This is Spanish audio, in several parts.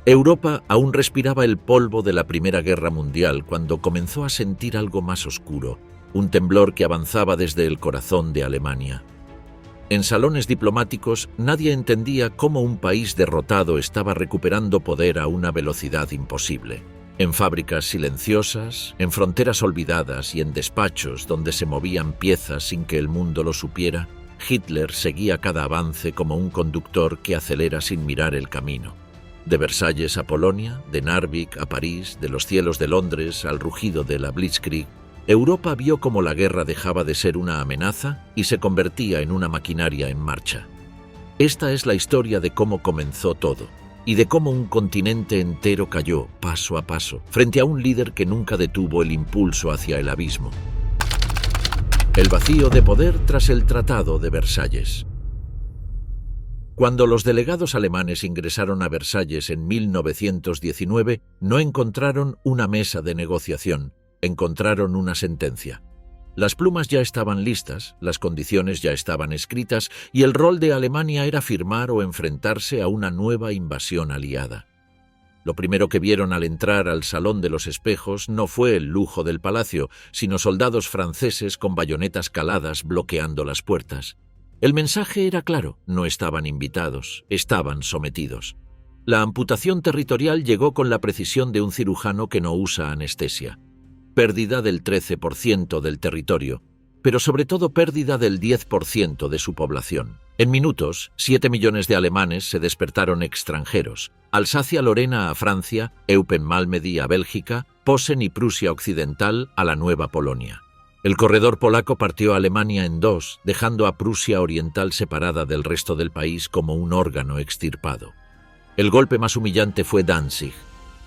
Europa aún respiraba el polvo de la Primera Guerra Mundial cuando comenzó a sentir algo más oscuro, un temblor que avanzaba desde el corazón de Alemania. En salones diplomáticos nadie entendía cómo un país derrotado estaba recuperando poder a una velocidad imposible. En fábricas silenciosas, en fronteras olvidadas y en despachos donde se movían piezas sin que el mundo lo supiera, Hitler seguía cada avance como un conductor que acelera sin mirar el camino. De Versalles a Polonia, de Narvik a París, de los cielos de Londres al rugido de la Blitzkrieg, Europa vio cómo la guerra dejaba de ser una amenaza y se convertía en una maquinaria en marcha. Esta es la historia de cómo comenzó todo y de cómo un continente entero cayó, paso a paso, frente a un líder que nunca detuvo el impulso hacia el abismo. El vacío de poder tras el Tratado de Versalles. Cuando los delegados alemanes ingresaron a Versalles en 1919, no encontraron una mesa de negociación, encontraron una sentencia. Las plumas ya estaban listas, las condiciones ya estaban escritas y el rol de Alemania era firmar o enfrentarse a una nueva invasión aliada. Lo primero que vieron al entrar al Salón de los Espejos no fue el lujo del palacio, sino soldados franceses con bayonetas caladas bloqueando las puertas. El mensaje era claro, no estaban invitados, estaban sometidos. La amputación territorial llegó con la precisión de un cirujano que no usa anestesia. Pérdida del 13% del territorio, pero sobre todo pérdida del 10% de su población. En minutos, 7 millones de alemanes se despertaron extranjeros. Alsacia-Lorena a Francia, Eupen-Malmedy a Bélgica, Posen y Prusia Occidental a la Nueva Polonia. El corredor polaco partió a Alemania en dos, dejando a Prusia Oriental separada del resto del país como un órgano extirpado. El golpe más humillante fue Danzig.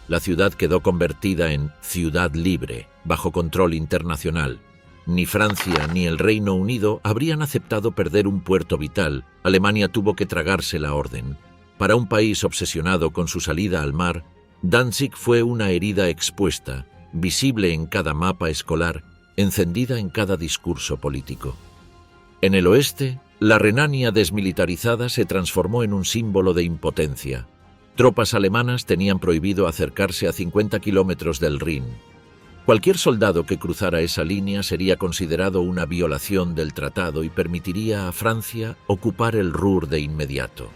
La ciudad quedó convertida en ciudad libre, bajo control internacional. Ni Francia ni el Reino Unido habrían aceptado perder un puerto vital. Alemania tuvo que tragarse la orden. Para un país obsesionado con su salida al mar, Danzig fue una herida expuesta, visible en cada mapa escolar, encendida en cada discurso político. En el oeste, la Renania desmilitarizada se transformó en un símbolo de impotencia. Tropas alemanas tenían prohibido acercarse a 50 kilómetros del Rin. Cualquier soldado que cruzara esa línea sería considerado una violación del tratado y permitiría a Francia ocupar el Ruhr de inmediato.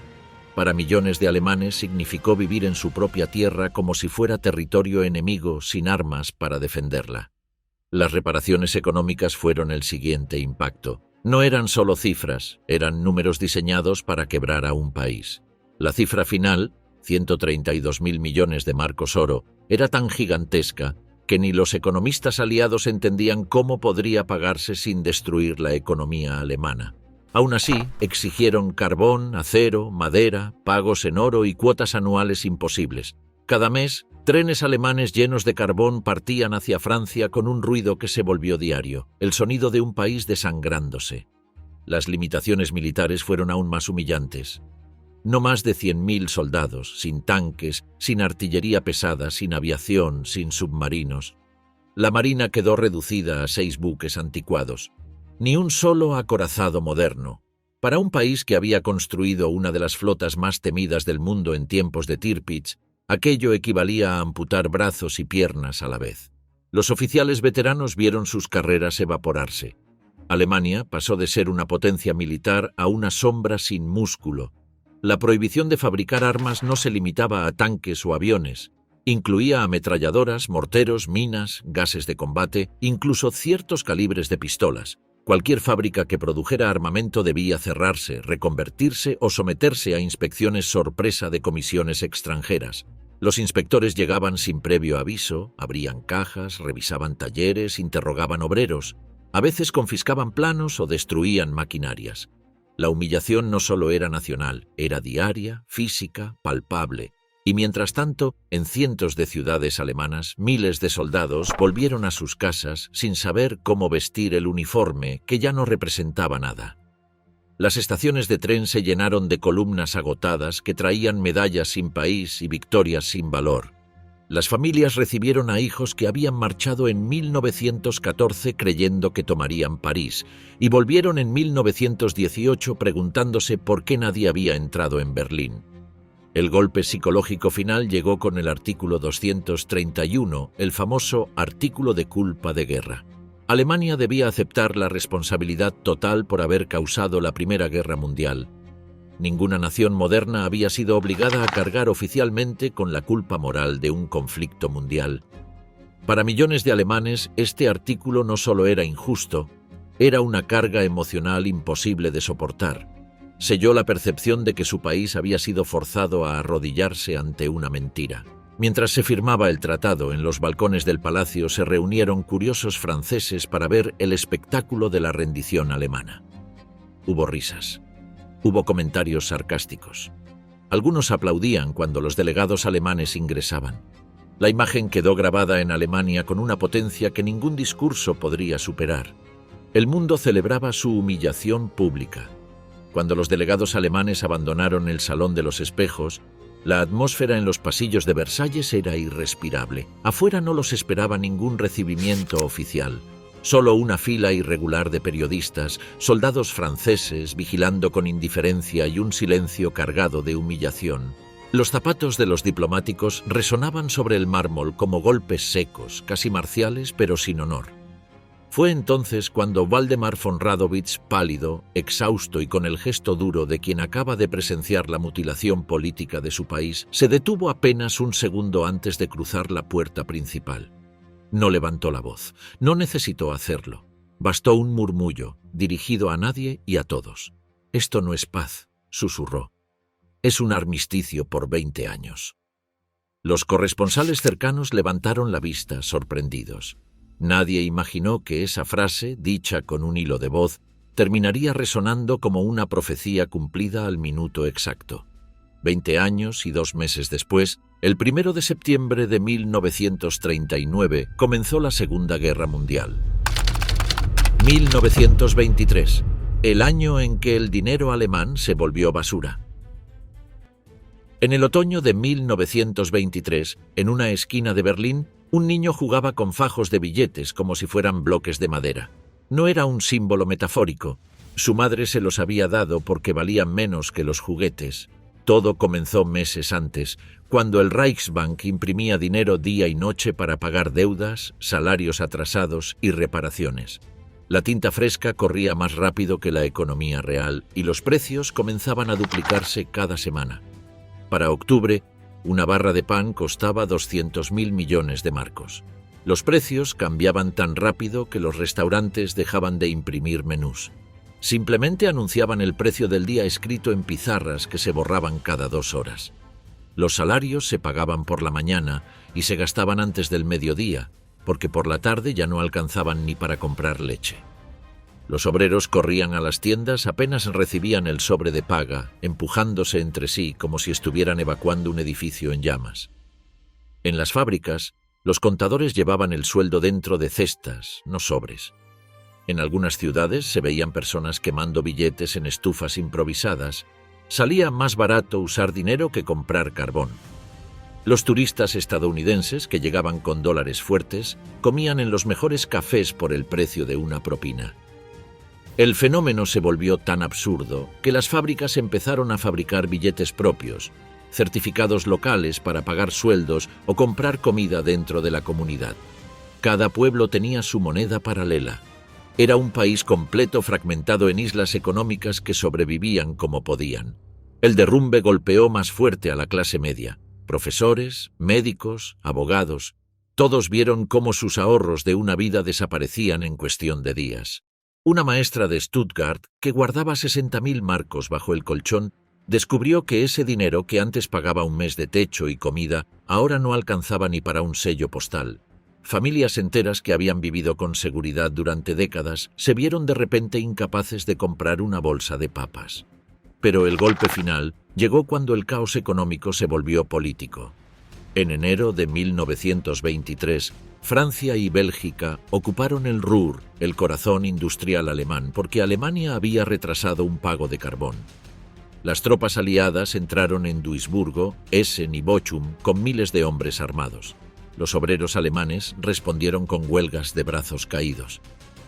Para millones de alemanes significó vivir en su propia tierra como si fuera territorio enemigo sin armas para defenderla. Las reparaciones económicas fueron el siguiente impacto. No eran solo cifras, eran números diseñados para quebrar a un país. La cifra final, 132.000 millones de marcos oro, era tan gigantesca que ni los economistas aliados entendían cómo podría pagarse sin destruir la economía alemana. Aún así, exigieron carbón, acero, madera, pagos en oro y cuotas anuales imposibles. Cada mes, trenes alemanes llenos de carbón partían hacia Francia con un ruido que se volvió diario, el sonido de un país desangrándose. Las limitaciones militares fueron aún más humillantes. No más de 100.000 soldados, sin tanques, sin artillería pesada, sin aviación, sin submarinos. La marina quedó reducida a 6 buques anticuados. Ni un solo acorazado moderno. Para un país que había construido una de las flotas más temidas del mundo en tiempos de Tirpitz, aquello equivalía a amputar brazos y piernas a la vez. Los oficiales veteranos vieron sus carreras evaporarse. Alemania pasó de ser una potencia militar a una sombra sin músculo. La prohibición de fabricar armas no se limitaba a tanques o aviones. Incluía ametralladoras, morteros, minas, gases de combate, incluso ciertos calibres de pistolas. Cualquier fábrica que produjera armamento debía cerrarse, reconvertirse o someterse a inspecciones sorpresa de comisiones extranjeras. Los inspectores llegaban sin previo aviso, abrían cajas, revisaban talleres, interrogaban obreros. A veces confiscaban planos o destruían maquinarias. La humillación no solo era nacional, era diaria, física, palpable. Y mientras tanto, en cientos de ciudades alemanas, miles de soldados volvieron a sus casas sin saber cómo vestir el uniforme que ya no representaba nada. Las estaciones de tren se llenaron de columnas agotadas que traían medallas sin país y victorias sin valor. Las familias recibieron a hijos que habían marchado en 1914 creyendo que tomarían París y volvieron en 1918 preguntándose por qué nadie había entrado en Berlín. El golpe psicológico final llegó con el artículo 231, el famoso artículo de culpa de guerra. Alemania debía aceptar la responsabilidad total por haber causado la Primera Guerra Mundial. Ninguna nación moderna había sido obligada a cargar oficialmente con la culpa moral de un conflicto mundial. Para millones de alemanes, este artículo no solo era injusto, era una carga emocional imposible de soportar. Selló la percepción de que su país había sido forzado a arrodillarse ante una mentira. Mientras se firmaba el tratado, en los balcones del palacio se reunieron curiosos franceses para ver el espectáculo de la rendición alemana. Hubo risas. Hubo comentarios sarcásticos. Algunos aplaudían cuando los delegados alemanes ingresaban. La imagen quedó grabada en Alemania con una potencia que ningún discurso podría superar. El mundo celebraba su humillación pública. Cuando los delegados alemanes abandonaron el Salón de los Espejos, la atmósfera en los pasillos de Versalles era irrespirable. Afuera no los esperaba ningún recibimiento oficial. Solo una fila irregular de periodistas, soldados franceses vigilando con indiferencia y un silencio cargado de humillación. Los zapatos de los diplomáticos resonaban sobre el mármol como golpes secos, casi marciales, pero sin honor. Fue entonces cuando Waldemar von Radowitz, pálido, exhausto y con el gesto duro de quien acaba de presenciar la mutilación política de su país, se detuvo apenas un segundo antes de cruzar la puerta principal. No levantó la voz, no necesitó hacerlo. Bastó un murmullo, dirigido a nadie y a todos. «Esto no es paz», susurró. «Es un armisticio por 20 años». Los corresponsales cercanos levantaron la vista, sorprendidos. Nadie imaginó que esa frase, dicha con un hilo de voz, terminaría resonando como una profecía cumplida al minuto exacto. 20 años y 2 meses después, el 1 de septiembre de 1939, comenzó la Segunda Guerra Mundial. 1923, el año en que el dinero alemán se volvió basura. En el otoño de 1923, en una esquina de Berlín, un niño jugaba con fajos de billetes como si fueran bloques de madera. No era un símbolo metafórico. Su madre se los había dado porque valían menos que los juguetes. Todo comenzó meses antes, cuando el Reichsbank imprimía dinero día y noche para pagar deudas, salarios atrasados y reparaciones. La tinta fresca corría más rápido que la economía real y los precios comenzaban a duplicarse cada semana. Para octubre, una barra de pan costaba 200.000 millones de marcos. Los precios cambiaban tan rápido que los restaurantes dejaban de imprimir menús. Simplemente anunciaban el precio del día escrito en pizarras que se borraban cada 2 horas. Los salarios se pagaban por la mañana y se gastaban antes del mediodía, porque por la tarde ya no alcanzaban ni para comprar leche. Los obreros corrían a las tiendas apenas recibían el sobre de paga, empujándose entre sí como si estuvieran evacuando un edificio en llamas. En las fábricas, los contadores llevaban el sueldo dentro de cestas, no sobres. En algunas ciudades se veían personas quemando billetes en estufas improvisadas. Salía más barato usar dinero que comprar carbón. Los turistas estadounidenses, que llegaban con dólares fuertes, comían en los mejores cafés por el precio de una propina. El fenómeno se volvió tan absurdo que las fábricas empezaron a fabricar billetes propios, certificados locales para pagar sueldos o comprar comida dentro de la comunidad. Cada pueblo tenía su moneda paralela. Era un país completo fragmentado en islas económicas que sobrevivían como podían. El derrumbe golpeó más fuerte a la clase media. Profesores, médicos, abogados, todos vieron cómo sus ahorros de una vida desaparecían en cuestión de días. Una maestra de Stuttgart, que guardaba 60.000 marcos bajo el colchón, descubrió que ese dinero que antes pagaba un mes de techo y comida, ahora no alcanzaba ni para un sello postal. Familias enteras que habían vivido con seguridad durante décadas se vieron de repente incapaces de comprar una bolsa de papas. Pero el golpe final llegó cuando el caos económico se volvió político. En enero de 1923, Francia y Bélgica ocuparon el Ruhr, el corazón industrial alemán, porque Alemania había retrasado un pago de carbón. Las tropas aliadas entraron en Duisburgo, Essen y Bochum con miles de hombres armados. Los obreros alemanes respondieron con huelgas de brazos caídos.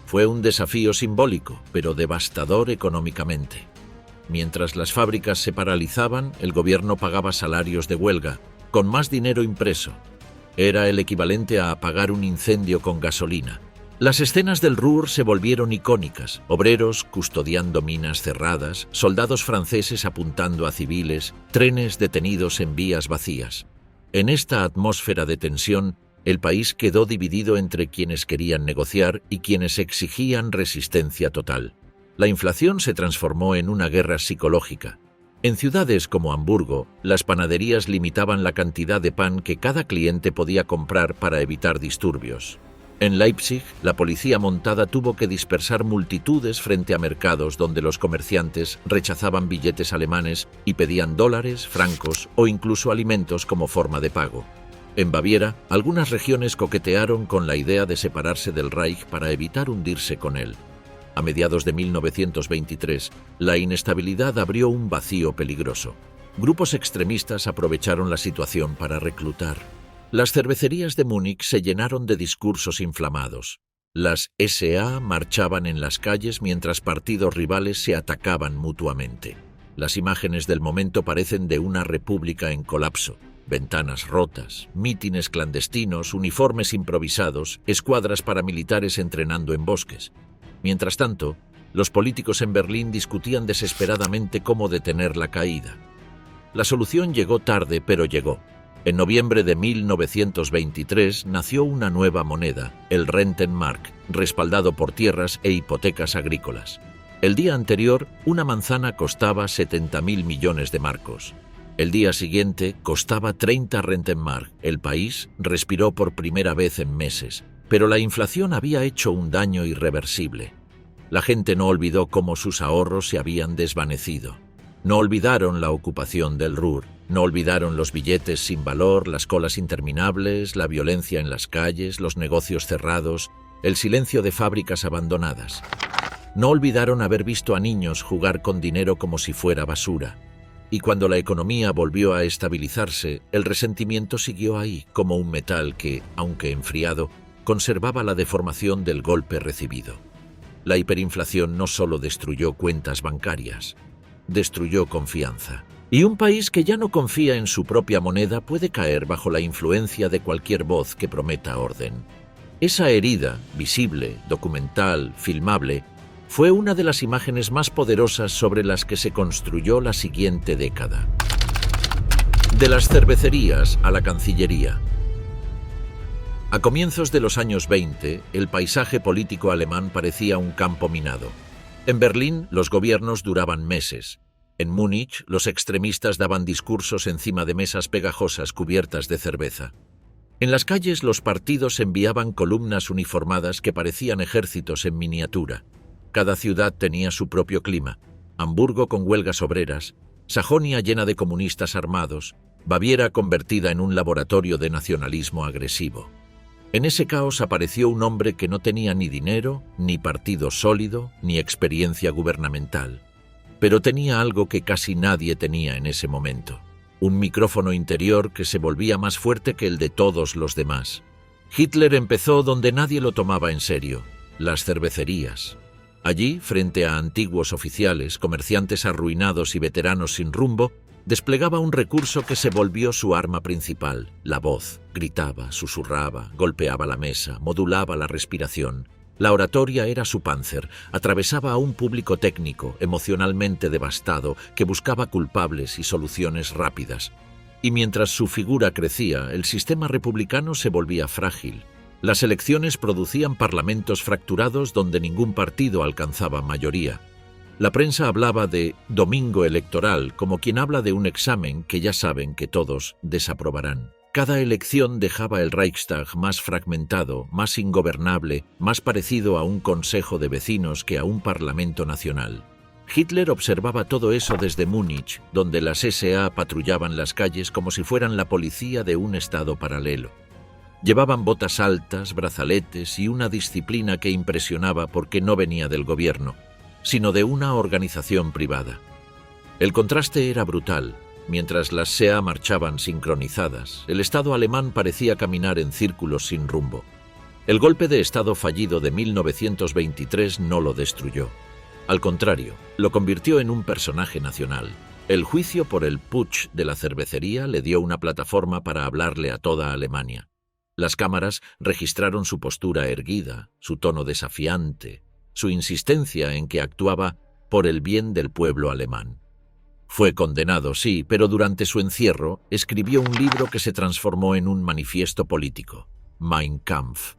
Fue un desafío simbólico, pero devastador económicamente. Mientras las fábricas se paralizaban, el gobierno pagaba salarios de huelga, con más dinero impreso. Era el equivalente a apagar un incendio con gasolina. Las escenas del Ruhr se volvieron icónicas: obreros custodiando minas cerradas, soldados franceses apuntando a civiles, trenes detenidos en vías vacías. En esta atmósfera de tensión, el país quedó dividido entre quienes querían negociar y quienes exigían resistencia total. La inflación se transformó en una guerra psicológica. En ciudades como Hamburgo, las panaderías limitaban la cantidad de pan que cada cliente podía comprar para evitar disturbios. En Leipzig, la policía montada tuvo que dispersar multitudes frente a mercados donde los comerciantes rechazaban billetes alemanes y pedían dólares, francos o incluso alimentos como forma de pago. En Baviera, algunas regiones coquetearon con la idea de separarse del Reich para evitar hundirse con él. A mediados de 1923, la inestabilidad abrió un vacío peligroso. Grupos extremistas aprovecharon la situación para reclutar. Las cervecerías de Múnich se llenaron de discursos inflamados. Las SA marchaban en las calles mientras partidos rivales se atacaban mutuamente. Las imágenes del momento parecen de una república en colapso. Ventanas rotas, mítines clandestinos, uniformes improvisados, escuadras paramilitares entrenando en bosques. Mientras tanto, los políticos en Berlín discutían desesperadamente cómo detener la caída. La solución llegó tarde, pero llegó. En noviembre de 1923 nació una nueva moneda, el Rentenmark, respaldado por tierras e hipotecas agrícolas. El día anterior, una manzana costaba 70.000 millones de marcos. El día siguiente costaba 30 Rentenmark. El país respiró por primera vez en meses, pero la inflación había hecho un daño irreversible. La gente no olvidó cómo sus ahorros se habían desvanecido. No olvidaron la ocupación del Ruhr, no olvidaron los billetes sin valor, las colas interminables, la violencia en las calles, los negocios cerrados, el silencio de fábricas abandonadas. No olvidaron haber visto a niños jugar con dinero como si fuera basura. Y cuando la economía volvió a estabilizarse, el resentimiento siguió ahí, como un metal que, aunque enfriado, conservaba la deformación del golpe recibido. La hiperinflación no solo destruyó cuentas bancarias, destruyó confianza. Y un país que ya no confía en su propia moneda puede caer bajo la influencia de cualquier voz que prometa orden. Esa herida, visible, documental, filmable, fue una de las imágenes más poderosas sobre las que se construyó la siguiente década. De las cervecerías a la Cancillería. A comienzos de los años 20, el paisaje político alemán parecía un campo minado. En Berlín, los gobiernos duraban meses. En Múnich, los extremistas daban discursos encima de mesas pegajosas cubiertas de cerveza. En las calles, los partidos enviaban columnas uniformadas que parecían ejércitos en miniatura. Cada ciudad tenía su propio clima. Hamburgo con huelgas obreras, Sajonia llena de comunistas armados, Baviera convertida en un laboratorio de nacionalismo agresivo. En ese caos apareció un hombre que no tenía ni dinero, ni partido sólido, ni experiencia gubernamental. Pero tenía algo que casi nadie tenía en ese momento: un micrófono interior que se volvía más fuerte que el de todos los demás. Hitler empezó donde nadie lo tomaba en serio: las cervecerías. Allí, frente a antiguos oficiales, comerciantes arruinados y veteranos sin rumbo, desplegaba un recurso que se volvió su arma principal: la voz. Gritaba, susurraba, golpeaba la mesa, modulaba la respiración. La oratoria era su Panzer. Atravesaba a un público técnico, emocionalmente devastado, que buscaba culpables y soluciones rápidas. Y mientras su figura crecía, el sistema republicano se volvía frágil. Las elecciones producían parlamentos fracturados donde ningún partido alcanzaba mayoría. La prensa hablaba de domingo electoral como quien habla de un examen que ya saben que todos desaprobarán. Cada elección dejaba el Reichstag más fragmentado, más ingobernable, más parecido a un consejo de vecinos que a un parlamento nacional. Hitler observaba todo eso desde Múnich, donde las SA patrullaban las calles como si fueran la policía de un estado paralelo. Llevaban botas altas, brazaletes y una disciplina que impresionaba porque no venía del gobierno, sino de una organización privada. El contraste era brutal. Mientras las SA marchaban sincronizadas, el Estado alemán parecía caminar en círculos sin rumbo. El golpe de Estado fallido de 1923 no lo destruyó. Al contrario, lo convirtió en un personaje nacional. El juicio por el putsch de la cervecería le dio una plataforma para hablarle a toda Alemania. Las cámaras registraron su postura erguida, su tono desafiante, su insistencia en que actuaba por el bien del pueblo alemán. Fue condenado, sí, pero durante su encierro escribió un libro que se transformó en un manifiesto político, Mein Kampf.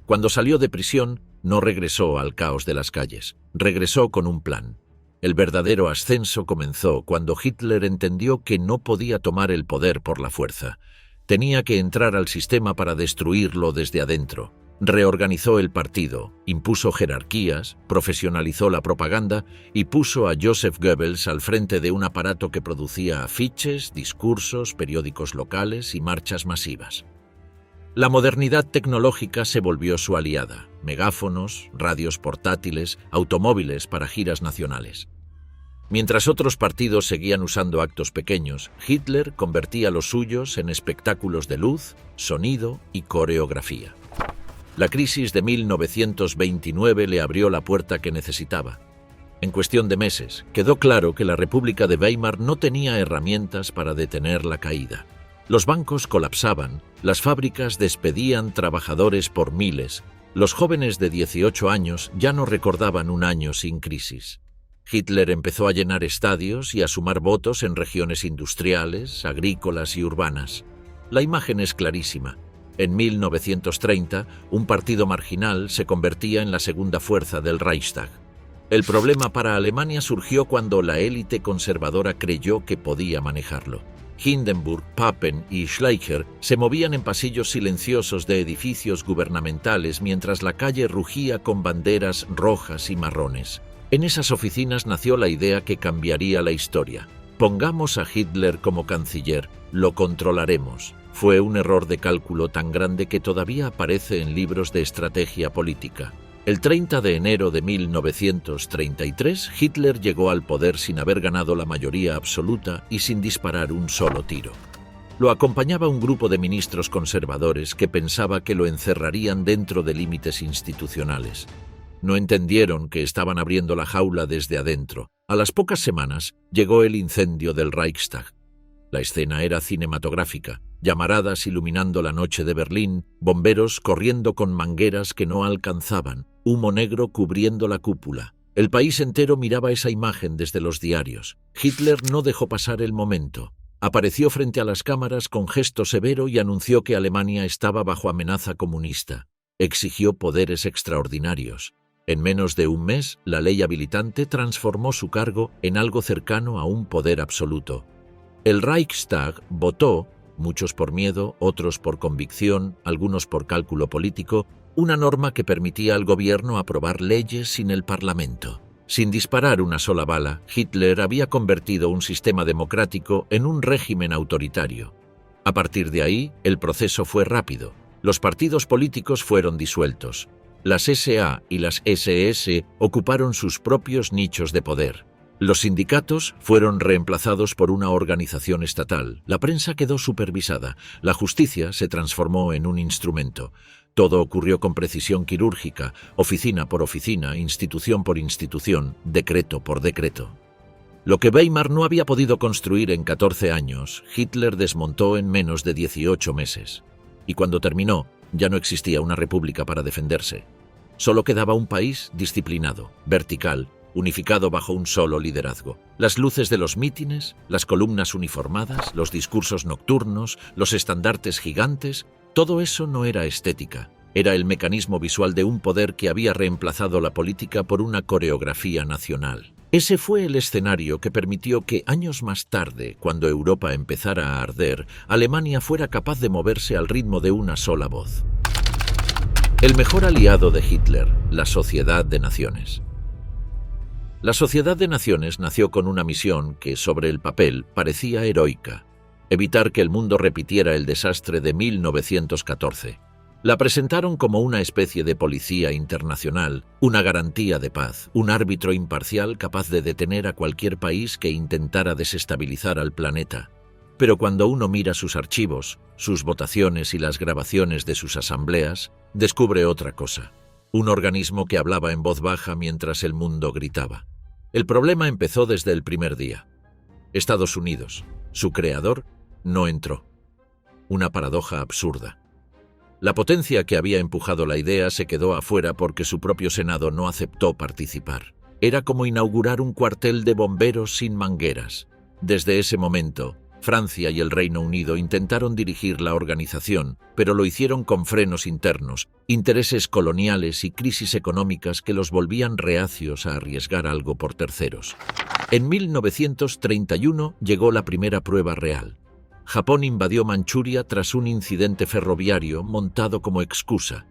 Cuando salió de prisión, no regresó al caos de las calles, regresó con un plan. El verdadero ascenso comenzó cuando Hitler entendió que no podía tomar el poder por la fuerza. Tenía que entrar al sistema para destruirlo desde adentro. Reorganizó el partido, impuso jerarquías, profesionalizó la propaganda y puso a Joseph Goebbels al frente de un aparato que producía afiches, discursos, periódicos locales y marchas masivas. La modernidad tecnológica se volvió su aliada: megáfonos, radios portátiles, automóviles para giras nacionales. Mientras otros partidos seguían usando actos pequeños, Hitler convertía los suyos en espectáculos de luz, sonido y coreografía. La crisis de 1929 le abrió la puerta que necesitaba. En cuestión de meses, quedó claro que la República de Weimar no tenía herramientas para detener la caída. Los bancos colapsaban, las fábricas despedían trabajadores por miles, los jóvenes de 18 años ya no recordaban un año sin crisis. Hitler empezó a llenar estadios y a sumar votos en regiones industriales, agrícolas y urbanas. La imagen es clarísima. En 1930, un partido marginal se convertía en la segunda fuerza del Reichstag. El problema para Alemania surgió cuando la élite conservadora creyó que podía manejarlo. Hindenburg, Papen y Schleicher se movían en pasillos silenciosos de edificios gubernamentales mientras la calle rugía con banderas rojas y marrones. En esas oficinas nació la idea que cambiaría la historia. Pongamos a Hitler como canciller, lo controlaremos. Fue un error de cálculo tan grande que todavía aparece en libros de estrategia política. El 30 de enero de 1933, Hitler llegó al poder sin haber ganado la mayoría absoluta y sin disparar un solo tiro. Lo acompañaba un grupo de ministros conservadores que pensaba que lo encerrarían dentro de límites institucionales. No entendieron que estaban abriendo la jaula desde adentro. A las pocas semanas llegó el incendio del Reichstag. La escena era cinematográfica: llamaradas iluminando la noche de Berlín, bomberos corriendo con mangueras que no alcanzaban, humo negro cubriendo la cúpula. El país entero miraba esa imagen desde los diarios. Hitler no dejó pasar el momento. Apareció frente a las cámaras con gesto severo y anunció que Alemania estaba bajo amenaza comunista. Exigió poderes extraordinarios. En menos de un mes, la ley habilitante transformó su cargo en algo cercano a un poder absoluto. El Reichstag votó, muchos por miedo, otros por convicción, algunos por cálculo político, una norma que permitía al gobierno aprobar leyes sin el Parlamento. Sin disparar una sola bala, Hitler había convertido un sistema democrático en un régimen autoritario. A partir de ahí, el proceso fue rápido. Los partidos políticos fueron disueltos. Las SA y las SS ocuparon sus propios nichos de poder. Los sindicatos fueron reemplazados por una organización estatal. La prensa quedó supervisada. La justicia se transformó en un instrumento. Todo ocurrió con precisión quirúrgica, oficina por oficina, institución por institución, decreto por decreto. Lo que Weimar no había podido construir en 14 años, Hitler desmontó en menos de 18 meses. Y cuando terminó, ya no existía una república para defenderse. Solo quedaba un país disciplinado, vertical, unificado bajo un solo liderazgo. Las luces de los mítines, las columnas uniformadas, los discursos nocturnos, los estandartes gigantes, todo eso no era estética. Era el mecanismo visual de un poder que había reemplazado la política por una coreografía nacional. Ese fue el escenario que permitió que años más tarde, cuando Europa empezara a arder, Alemania fuera capaz de moverse al ritmo de una sola voz. El mejor aliado de Hitler, la Sociedad de Naciones. La Sociedad de Naciones nació con una misión que, sobre el papel, parecía heroica: evitar que el mundo repitiera el desastre de 1914. La presentaron como una especie de policía internacional, una garantía de paz, un árbitro imparcial capaz de detener a cualquier país que intentara desestabilizar al planeta. Pero cuando uno mira sus archivos, sus votaciones y las grabaciones de sus asambleas, descubre otra cosa. un organismo que hablaba en voz baja mientras el mundo gritaba. El problema empezó desde el primer día. Estados Unidos, su creador, no entró. Una paradoja absurda. La potencia que había empujado la idea se quedó afuera porque su propio Senado no aceptó participar. Era como inaugurar un cuartel de bomberos sin mangueras. Desde ese momento, Francia y el Reino Unido intentaron dirigir la organización, pero lo hicieron con frenos internos, intereses coloniales y crisis económicas que los volvían reacios a arriesgar algo por terceros. En 1931 llegó la primera prueba real. Japón invadió Manchuria tras un incidente ferroviario montado como excusa.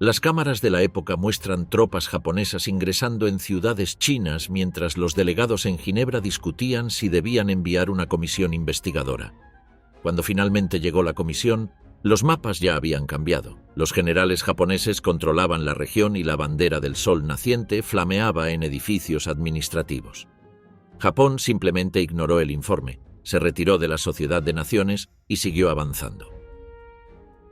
Las cámaras de la época muestran tropas japonesas ingresando en ciudades chinas mientras los delegados en Ginebra discutían si debían enviar una comisión investigadora. Cuando finalmente llegó la comisión, los mapas ya habían cambiado. Los generales japoneses controlaban la región y la bandera del sol naciente flameaba en edificios administrativos. Japón simplemente ignoró el informe, se retiró de la Sociedad de Naciones y siguió avanzando.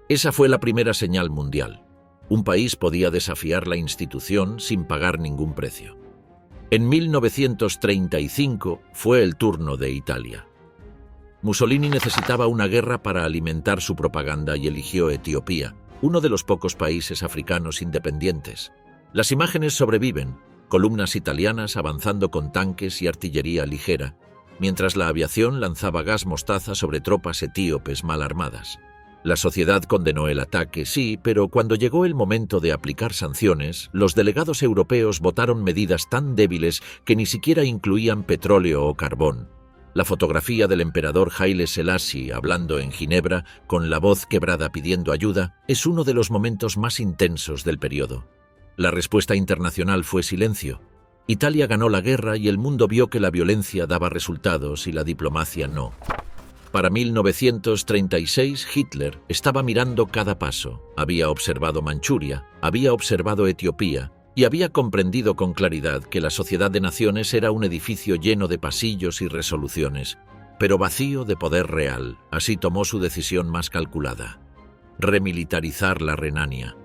Esa fue la primera señal mundial. Un país podía desafiar la institución sin pagar ningún precio. En 1935 fue el turno de Italia. Mussolini necesitaba una guerra para alimentar su propaganda y eligió Etiopía, uno de los pocos países africanos independientes. Las imágenes sobreviven, columnas italianas avanzando con tanques y artillería ligera, mientras la aviación lanzaba gas mostaza sobre tropas etíopes mal armadas. La sociedad condenó el ataque, sí, pero cuando llegó el momento de aplicar sanciones, los delegados europeos votaron medidas tan débiles que ni siquiera incluían petróleo o carbón. La fotografía del emperador Haile Selassie hablando en Ginebra, con la voz quebrada pidiendo ayuda, es uno de los momentos más intensos del periodo. La respuesta internacional fue silencio. Italia ganó la guerra y el mundo vio que la violencia daba resultados y la diplomacia no. Para 1936, Hitler estaba mirando cada paso. Había observado Manchuria, había observado Etiopía y había comprendido con claridad que la Sociedad de Naciones era un edificio lleno de pasillos y resoluciones, pero vacío de poder real. Así tomó su decisión más calculada: remilitarizar la Renania.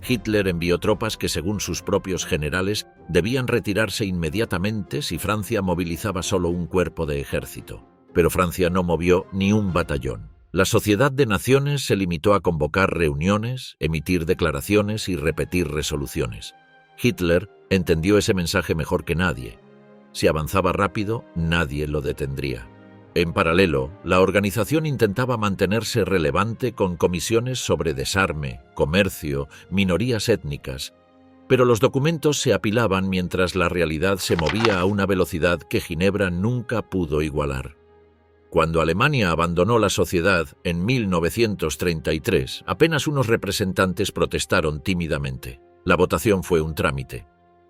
Hitler envió tropas que, según sus propios generales, debían retirarse inmediatamente si Francia movilizaba solo un cuerpo de ejército. Pero Francia no movió ni un batallón. La Sociedad de Naciones se limitó a convocar reuniones, emitir declaraciones y repetir resoluciones. Hitler entendió ese mensaje mejor que nadie. Si avanzaba rápido, nadie lo detendría. En paralelo, la organización intentaba mantenerse relevante con comisiones sobre desarme, comercio, minorías étnicas, pero los documentos se apilaban mientras la realidad se movía a una velocidad que Ginebra nunca pudo igualar. Cuando Alemania abandonó la sociedad en 1933, apenas unos representantes protestaron tímidamente. La votación fue un trámite.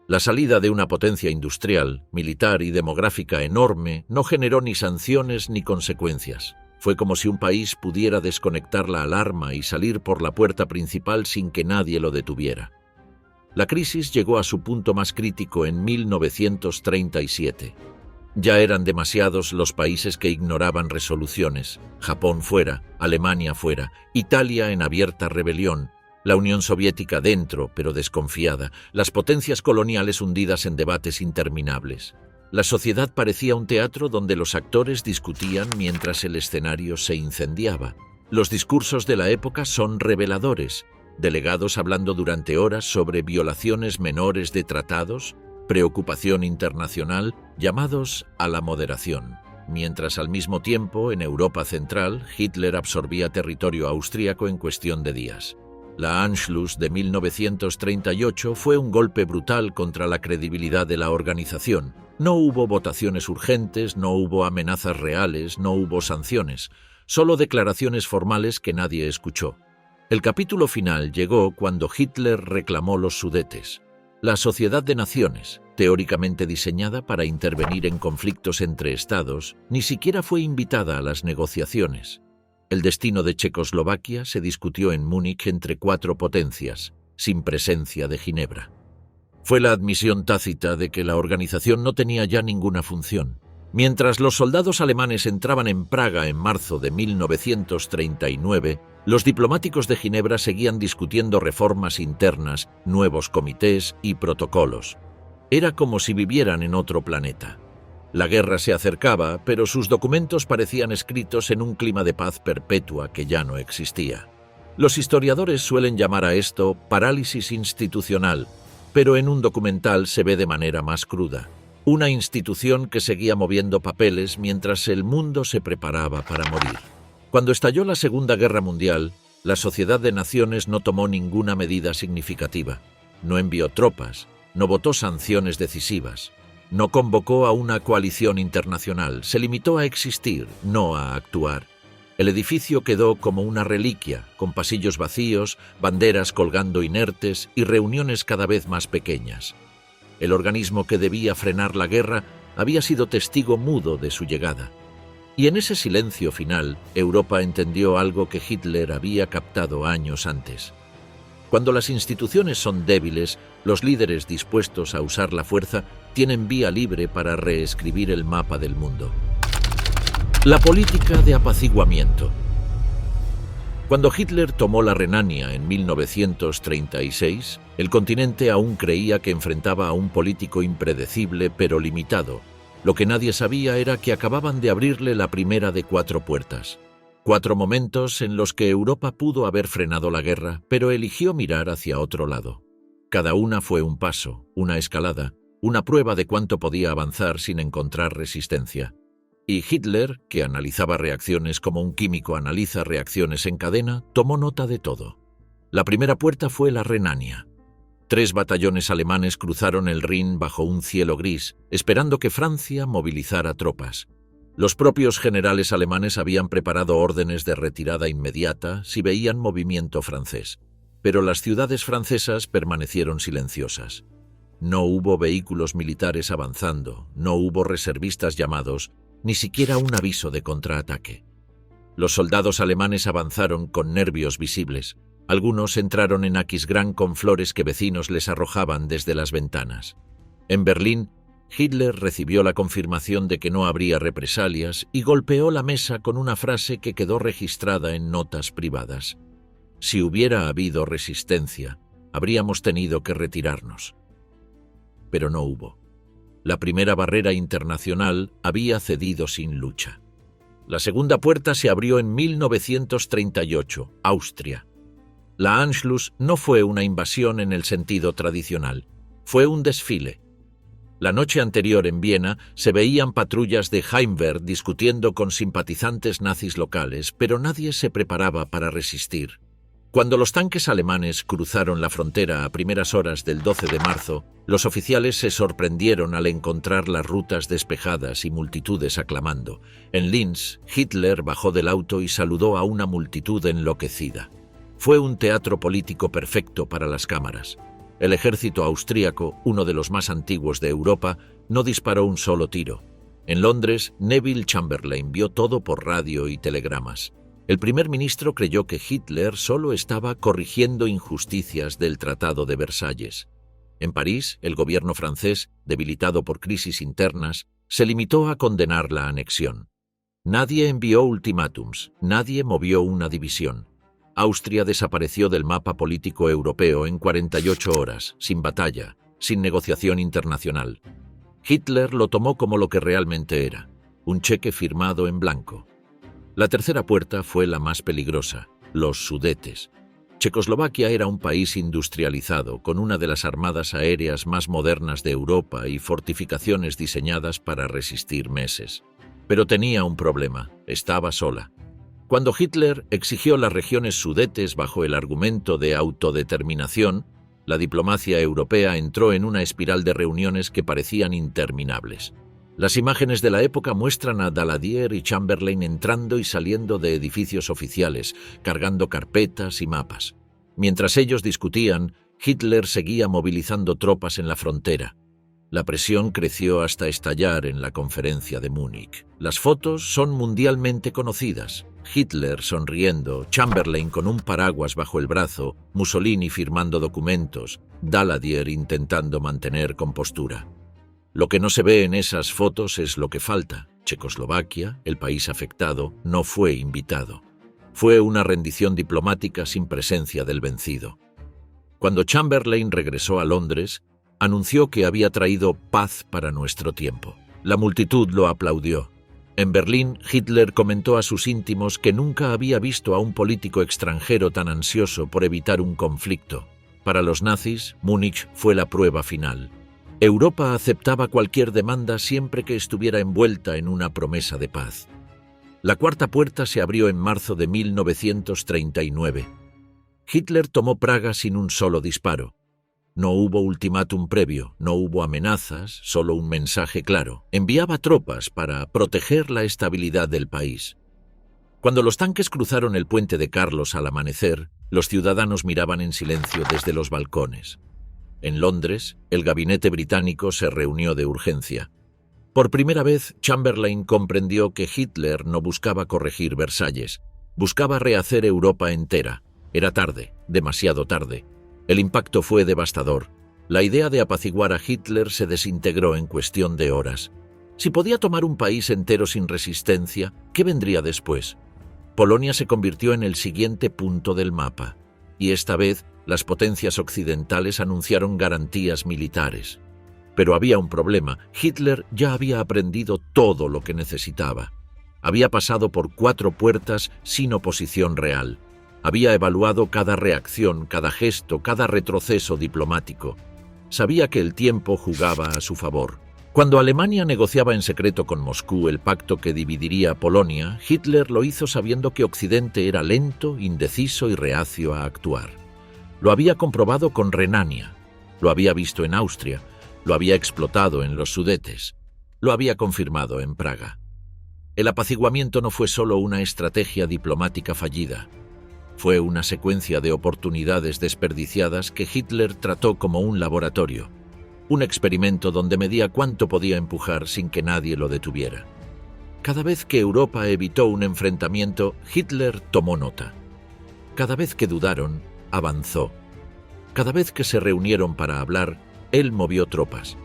La salida de una potencia industrial, militar y demográfica enorme no generó ni sanciones ni consecuencias. Fue como si un país pudiera desconectar la alarma y salir por la puerta principal sin que nadie lo detuviera. La crisis llegó a su punto más crítico en 1937. Ya eran demasiados los países que ignoraban resoluciones. Japón fuera, Alemania fuera, Italia en abierta rebelión, la Unión Soviética dentro, pero desconfiada, las potencias coloniales hundidas en debates interminables. La sociedad parecía un teatro donde los actores discutían mientras el escenario se incendiaba. Los discursos de la época son reveladores, delegados hablando durante horas sobre violaciones menores de tratados, preocupación internacional, llamados a la moderación. Mientras al mismo tiempo, en Europa Central, Hitler absorbía territorio austríaco en cuestión de días. La Anschluss de 1938 fue un golpe brutal contra la credibilidad de la organización. No hubo votaciones urgentes, no hubo amenazas reales, no hubo sanciones, solo declaraciones formales que nadie escuchó. El capítulo final llegó cuando Hitler reclamó los Sudetes. La Sociedad de Naciones, teóricamente diseñada para intervenir en conflictos entre estados, ni siquiera fue invitada a las negociaciones. El destino de Checoslovaquia se discutió en Múnich entre 4 potencias, sin presencia de Ginebra. Fue la admisión tácita de que la organización no tenía ya ninguna función. Mientras los soldados alemanes entraban en Praga en marzo de 1939, Los diplomáticos de Ginebra seguían discutiendo reformas internas, nuevos comités y protocolos. Era como si vivieran en otro planeta. La guerra se acercaba, pero sus documentos parecían escritos en un clima de paz perpetua que ya no existía. Los historiadores suelen llamar a esto parálisis institucional, pero en un documental se ve de manera más cruda. Una institución que seguía moviendo papeles mientras el mundo se preparaba para morir. Cuando estalló la Segunda Guerra Mundial, la Sociedad de Naciones no tomó ninguna medida significativa. No envió tropas, no votó sanciones decisivas, no convocó a una coalición internacional, se limitó a existir, no a actuar. El edificio quedó como una reliquia, con pasillos vacíos, banderas colgando inertes y reuniones cada vez más pequeñas. El organismo que debía frenar la guerra había sido testigo mudo de su llegada. Y en ese silencio final, Europa entendió algo que Hitler había captado años antes. Cuando las instituciones son débiles, los líderes dispuestos a usar la fuerza tienen vía libre para reescribir el mapa del mundo. La política de apaciguamiento. Cuando Hitler tomó la Renania en 1936, el continente aún creía que enfrentaba a un político impredecible pero limitado. Lo que nadie sabía era que acababan de abrirle la primera de 4 puertas. 4 momentos en los que Europa pudo haber frenado la guerra, pero eligió mirar hacia otro lado. Cada una fue un paso, una escalada, una prueba de cuánto podía avanzar sin encontrar resistencia. Y Hitler, que analizaba reacciones como un químico analiza reacciones en cadena, tomó nota de todo. La primera puerta fue la Renania. 3 batallones alemanes cruzaron el Rin bajo un cielo gris, esperando que Francia movilizara tropas. Los propios generales alemanes habían preparado órdenes de retirada inmediata si veían movimiento francés, pero las ciudades francesas permanecieron silenciosas. No hubo vehículos militares avanzando, no hubo reservistas llamados, ni siquiera un aviso de contraataque. Los soldados alemanes avanzaron con nervios visibles. Algunos entraron en Aquisgrán con flores que vecinos les arrojaban desde las ventanas. En Berlín, Hitler recibió la confirmación de que no habría represalias y golpeó la mesa con una frase que quedó registrada en notas privadas. Si hubiera habido resistencia, habríamos tenido que retirarnos. Pero no hubo. La primera barrera internacional había cedido sin lucha. La segunda puerta se abrió en 1938, Austria. La Anschluss no fue una invasión en el sentido tradicional, fue un desfile. La noche anterior en Viena se veían patrullas de Heimwehr discutiendo con simpatizantes nazis locales, pero nadie se preparaba para resistir. Cuando los tanques alemanes cruzaron la frontera a primeras horas del 12 de marzo, los oficiales se sorprendieron al encontrar las rutas despejadas y multitudes aclamando. En Linz, Hitler bajó del auto y saludó a una multitud enloquecida. Fue un teatro político perfecto para las cámaras. El ejército austríaco, uno de los más antiguos de Europa, no disparó un solo tiro. En Londres, Neville Chamberlain vio todo por radio y telegramas. El primer ministro creyó que Hitler solo estaba corrigiendo injusticias del Tratado de Versalles. En París, el gobierno francés, debilitado por crisis internas, se limitó a condenar la anexión. Nadie envió ultimátums, nadie movió una división. Austria desapareció del mapa político europeo en 48 horas, sin batalla, sin negociación internacional. Hitler lo tomó como lo que realmente era, un cheque firmado en blanco. La tercera puerta fue la más peligrosa, los Sudetes. Checoslovaquia era un país industrializado, con una de las armadas aéreas más modernas de Europa y fortificaciones diseñadas para resistir meses. Pero tenía un problema, estaba sola. Cuando Hitler exigió las regiones Sudetes bajo el argumento de autodeterminación, la diplomacia europea entró en una espiral de reuniones que parecían interminables. Las imágenes de la época muestran a Daladier y Chamberlain entrando y saliendo de edificios oficiales, cargando carpetas y mapas. Mientras ellos discutían, Hitler seguía movilizando tropas en la frontera. La presión creció hasta estallar en la conferencia de Múnich. Las fotos son mundialmente conocidas. Hitler sonriendo, Chamberlain con un paraguas bajo el brazo, Mussolini firmando documentos, Daladier intentando mantener compostura. Lo que no se ve en esas fotos es lo que falta. Checoslovaquia, el país afectado, no fue invitado. Fue una rendición diplomática sin presencia del vencido. Cuando Chamberlain regresó a Londres, anunció que había traído paz para nuestro tiempo. La multitud lo aplaudió. En Berlín, Hitler comentó a sus íntimos que nunca había visto a un político extranjero tan ansioso por evitar un conflicto. Para los nazis, Múnich fue la prueba final. Europa aceptaba cualquier demanda siempre que estuviera envuelta en una promesa de paz. La cuarta puerta se abrió en marzo de 1939. Hitler tomó Praga sin un solo disparo. No hubo ultimátum previo, no hubo amenazas, solo un mensaje claro. Enviaba tropas para proteger la estabilidad del país. Cuando los tanques cruzaron el puente de Carlos al amanecer, los ciudadanos miraban en silencio desde los balcones. En Londres, el gabinete británico se reunió de urgencia. Por primera vez, Chamberlain comprendió que Hitler no buscaba corregir Versalles, buscaba rehacer Europa entera. Era tarde, demasiado tarde. El impacto fue devastador. La idea de apaciguar a Hitler se desintegró en cuestión de horas. Si podía tomar un país entero sin resistencia, ¿qué vendría después? Polonia se convirtió en el siguiente punto del mapa, y esta vez las potencias occidentales anunciaron garantías militares. Pero había un problema. Hitler ya había aprendido todo lo que necesitaba. Había pasado por 4 puertas sin oposición real. Había evaluado cada reacción, cada gesto, cada retroceso diplomático. Sabía que el tiempo jugaba a su favor. Cuando Alemania negociaba en secreto con Moscú el pacto que dividiría a Polonia, Hitler lo hizo sabiendo que Occidente era lento, indeciso y reacio a actuar. Lo había comprobado con Renania, lo había visto en Austria, lo había explotado en los Sudetes, lo había confirmado en Praga. El apaciguamiento no fue solo una estrategia diplomática fallida. Fue una secuencia de oportunidades desperdiciadas que Hitler trató como un laboratorio, un experimento donde medía cuánto podía empujar sin que nadie lo detuviera. Cada vez que Europa evitó un enfrentamiento, Hitler tomó nota. Cada vez que dudaron, avanzó. Cada vez que se reunieron para hablar, él movió tropas.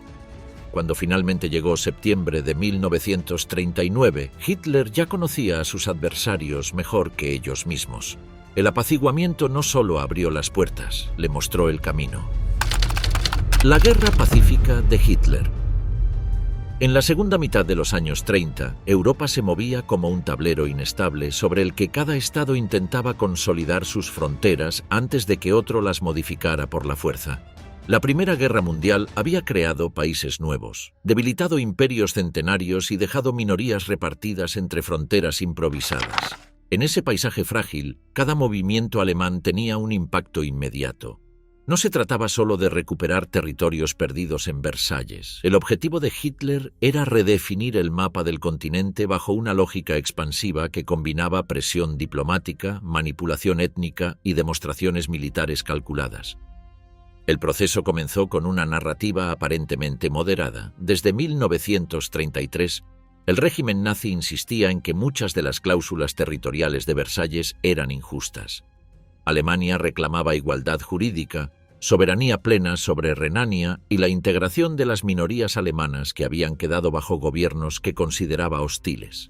Cuando finalmente llegó septiembre de 1939, Hitler ya conocía a sus adversarios mejor que ellos mismos. El apaciguamiento no solo abrió las puertas, le mostró el camino. La guerra pacífica de Hitler. En la segunda mitad de los años 30, Europa se movía como un tablero inestable sobre el que cada estado intentaba consolidar sus fronteras antes de que otro las modificara por la fuerza. La Primera Guerra Mundial había creado países nuevos, debilitado imperios centenarios y dejado minorías repartidas entre fronteras improvisadas. En ese paisaje frágil, cada movimiento alemán tenía un impacto inmediato. No se trataba solo de recuperar territorios perdidos en Versalles. El objetivo de Hitler era redefinir el mapa del continente bajo una lógica expansiva que combinaba presión diplomática, manipulación étnica y demostraciones militares calculadas. El proceso comenzó con una narrativa aparentemente moderada. Desde 1933, el régimen nazi insistía en que muchas de las cláusulas territoriales de Versalles eran injustas. Alemania reclamaba igualdad jurídica, soberanía plena sobre Renania y la integración de las minorías alemanas que habían quedado bajo gobiernos que consideraba hostiles.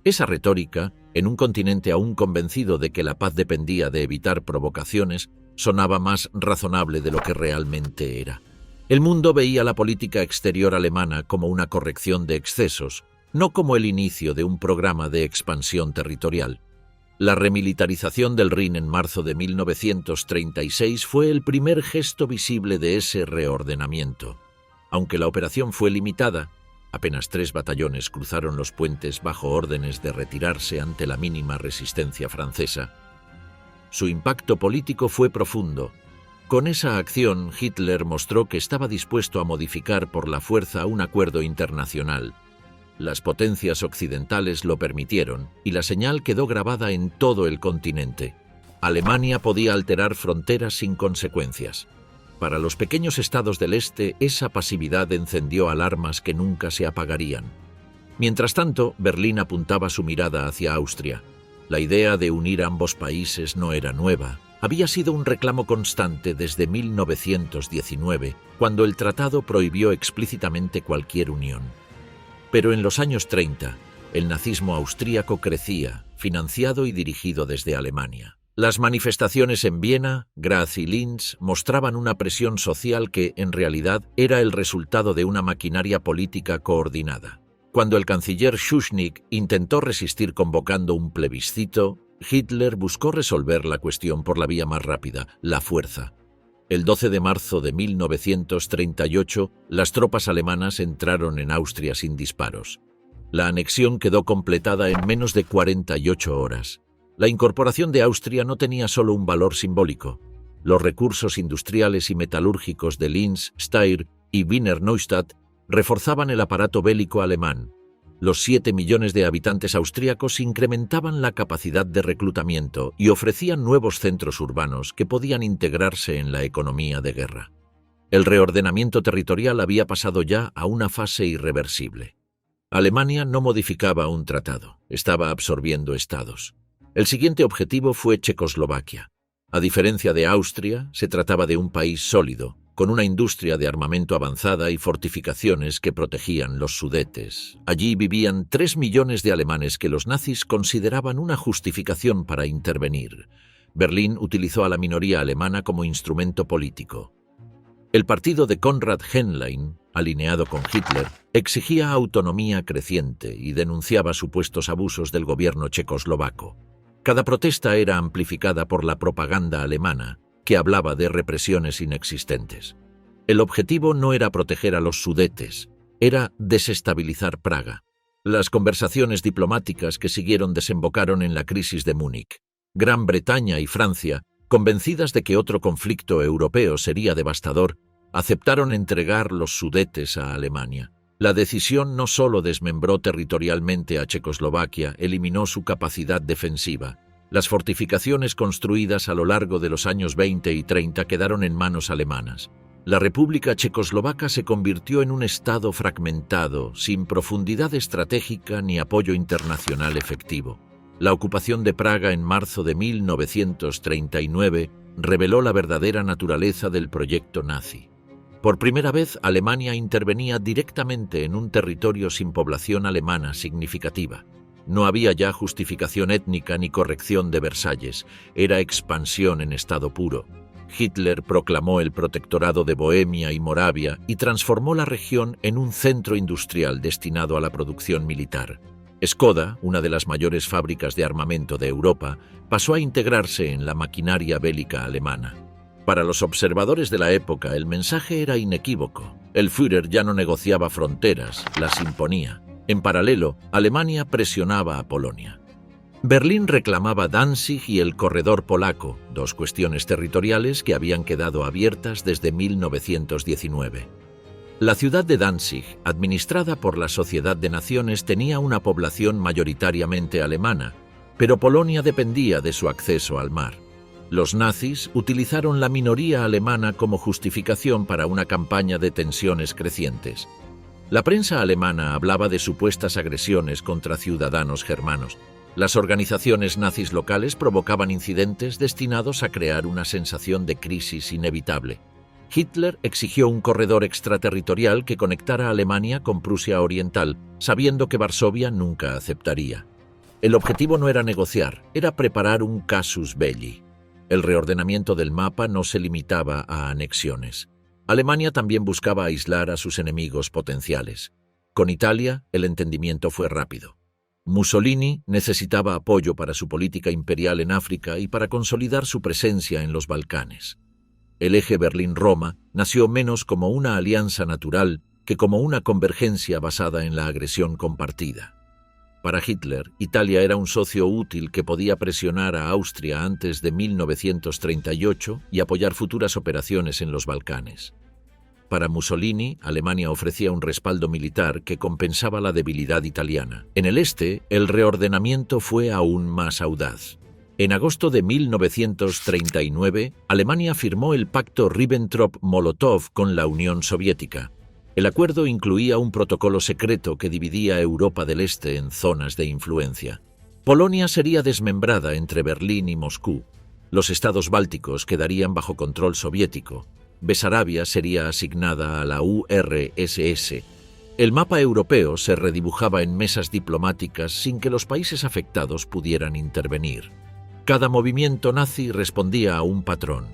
Esa retórica, en un continente aún convencido de que la paz dependía de evitar provocaciones, sonaba más razonable de lo que realmente era. El mundo veía la política exterior alemana como una corrección de excesos, no como el inicio de un programa de expansión territorial. La remilitarización del Rin en marzo de 1936 fue el primer gesto visible de ese reordenamiento. Aunque la operación fue limitada, apenas 3 batallones cruzaron los puentes bajo órdenes de retirarse ante la mínima resistencia francesa. Su impacto político fue profundo. Con esa acción, Hitler mostró que estaba dispuesto a modificar por la fuerza un acuerdo internacional. Las potencias occidentales lo permitieron y la señal quedó grabada en todo el continente. Alemania podía alterar fronteras sin consecuencias. Para los pequeños estados del este, esa pasividad encendió alarmas que nunca se apagarían. Mientras tanto, Berlín apuntaba su mirada hacia Austria. La idea de unir ambos países no era nueva. Había sido un reclamo constante desde 1919, cuando el tratado prohibió explícitamente cualquier unión. Pero en los años 30, el nazismo austríaco crecía, financiado y dirigido desde Alemania. Las manifestaciones en Viena, Graz y Linz mostraban una presión social que, en realidad, era el resultado de una maquinaria política coordinada. Cuando el canciller Schuschnigg intentó resistir convocando un plebiscito, Hitler buscó resolver la cuestión por la vía más rápida, la fuerza. El 12 de marzo de 1938, las tropas alemanas entraron en Austria sin disparos. La anexión quedó completada en menos de 48 horas. La incorporación de Austria no tenía solo un valor simbólico. Los recursos industriales y metalúrgicos de Linz, Steyr y Wiener Neustadt reforzaban el aparato bélico alemán. Los 7 millones de habitantes austríacos incrementaban la capacidad de reclutamiento y ofrecían nuevos centros urbanos que podían integrarse en la economía de guerra. El reordenamiento territorial había pasado ya a una fase irreversible. Alemania no modificaba un tratado, estaba absorbiendo estados. El siguiente objetivo fue Checoslovaquia. A diferencia de Austria, se trataba de un país sólido, con una industria de armamento avanzada y fortificaciones que protegían los Sudetes. Allí vivían 3 millones de alemanes que los nazis consideraban una justificación para intervenir. Berlín utilizó a la minoría alemana como instrumento político. El partido de Konrad Henlein, alineado con Hitler, exigía autonomía creciente y denunciaba supuestos abusos del gobierno checoslovaco. Cada protesta era amplificada por la propaganda alemana, que hablaba de represiones inexistentes. El objetivo no era proteger a los Sudetes, era desestabilizar Praga. Las conversaciones diplomáticas que siguieron desembocaron en la crisis de Múnich. Gran Bretaña y Francia, convencidas de que otro conflicto europeo sería devastador, aceptaron entregar los Sudetes a Alemania. La decisión no solo desmembró territorialmente a Checoslovaquia, eliminó su capacidad defensiva. Las fortificaciones construidas a lo largo de los años 20 y 30 quedaron en manos alemanas. La República Checoslovaca se convirtió en un estado fragmentado, sin profundidad estratégica ni apoyo internacional efectivo. La ocupación de Praga en marzo de 1939 reveló la verdadera naturaleza del proyecto nazi. Por primera vez, Alemania intervenía directamente en un territorio sin población alemana significativa. No había ya justificación étnica ni corrección de Versalles, era expansión en estado puro. Hitler proclamó el protectorado de Bohemia y Moravia y transformó la región en un centro industrial destinado a la producción militar. Škoda, una de las mayores fábricas de armamento de Europa, pasó a integrarse en la maquinaria bélica alemana. Para los observadores de la época, el mensaje era inequívoco. El Führer ya no negociaba fronteras, las imponía. En paralelo, Alemania presionaba a Polonia. Berlín reclamaba Danzig y el corredor polaco, dos cuestiones territoriales que habían quedado abiertas desde 1919. La ciudad de Danzig, administrada por la Sociedad de Naciones, tenía una población mayoritariamente alemana, pero Polonia dependía de su acceso al mar. Los nazis utilizaron la minoría alemana como justificación para una campaña de tensiones crecientes. La prensa alemana hablaba de supuestas agresiones contra ciudadanos germanos. Las organizaciones nazis locales provocaban incidentes destinados a crear una sensación de crisis inevitable. Hitler exigió un corredor extraterritorial que conectara Alemania con Prusia Oriental, sabiendo que Varsovia nunca aceptaría. El objetivo no era negociar, era preparar un casus belli. El reordenamiento del mapa no se limitaba a anexiones. Alemania también buscaba aislar a sus enemigos potenciales. Con Italia, el entendimiento fue rápido. Mussolini necesitaba apoyo para su política imperial en África y para consolidar su presencia en los Balcanes. El eje Berlín-Roma nació menos como una alianza natural que como una convergencia basada en la agresión compartida. Para Hitler, Italia era un socio útil que podía presionar a Austria antes de 1938 y apoyar futuras operaciones en los Balcanes. Para Mussolini, Alemania ofrecía un respaldo militar que compensaba la debilidad italiana. En el este, el reordenamiento fue aún más audaz. En agosto de 1939, Alemania firmó el pacto Ribbentrop-Molotov con la Unión Soviética. El acuerdo incluía un protocolo secreto que dividía Europa del Este en zonas de influencia. Polonia sería desmembrada entre Berlín y Moscú. Los estados bálticos quedarían bajo control soviético. Besarabia sería asignada a la URSS. El mapa europeo se redibujaba en mesas diplomáticas sin que los países afectados pudieran intervenir. Cada movimiento nazi respondía a un patrón.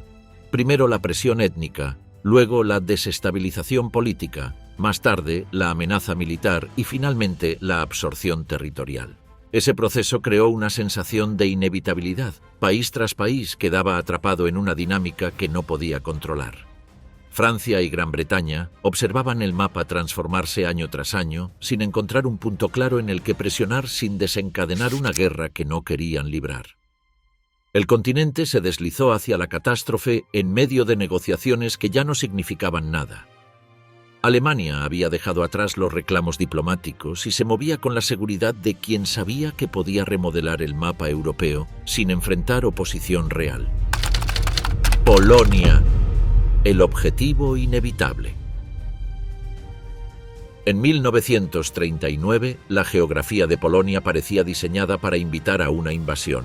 Primero la presión étnica, luego la desestabilización política, más tarde la amenaza militar y finalmente la absorción territorial. Ese proceso creó una sensación de inevitabilidad. País tras país quedaba atrapado en una dinámica que no podía controlar. Francia y Gran Bretaña observaban el mapa transformarse año tras año sin encontrar un punto claro en el que presionar sin desencadenar una guerra que no querían librar. El continente se deslizó hacia la catástrofe en medio de negociaciones que ya no significaban nada. Alemania había dejado atrás los reclamos diplomáticos y se movía con la seguridad de quien sabía que podía remodelar el mapa europeo sin enfrentar oposición real. Polonia, el objetivo inevitable. En 1939, la geografía de Polonia parecía diseñada para invitar a una invasión.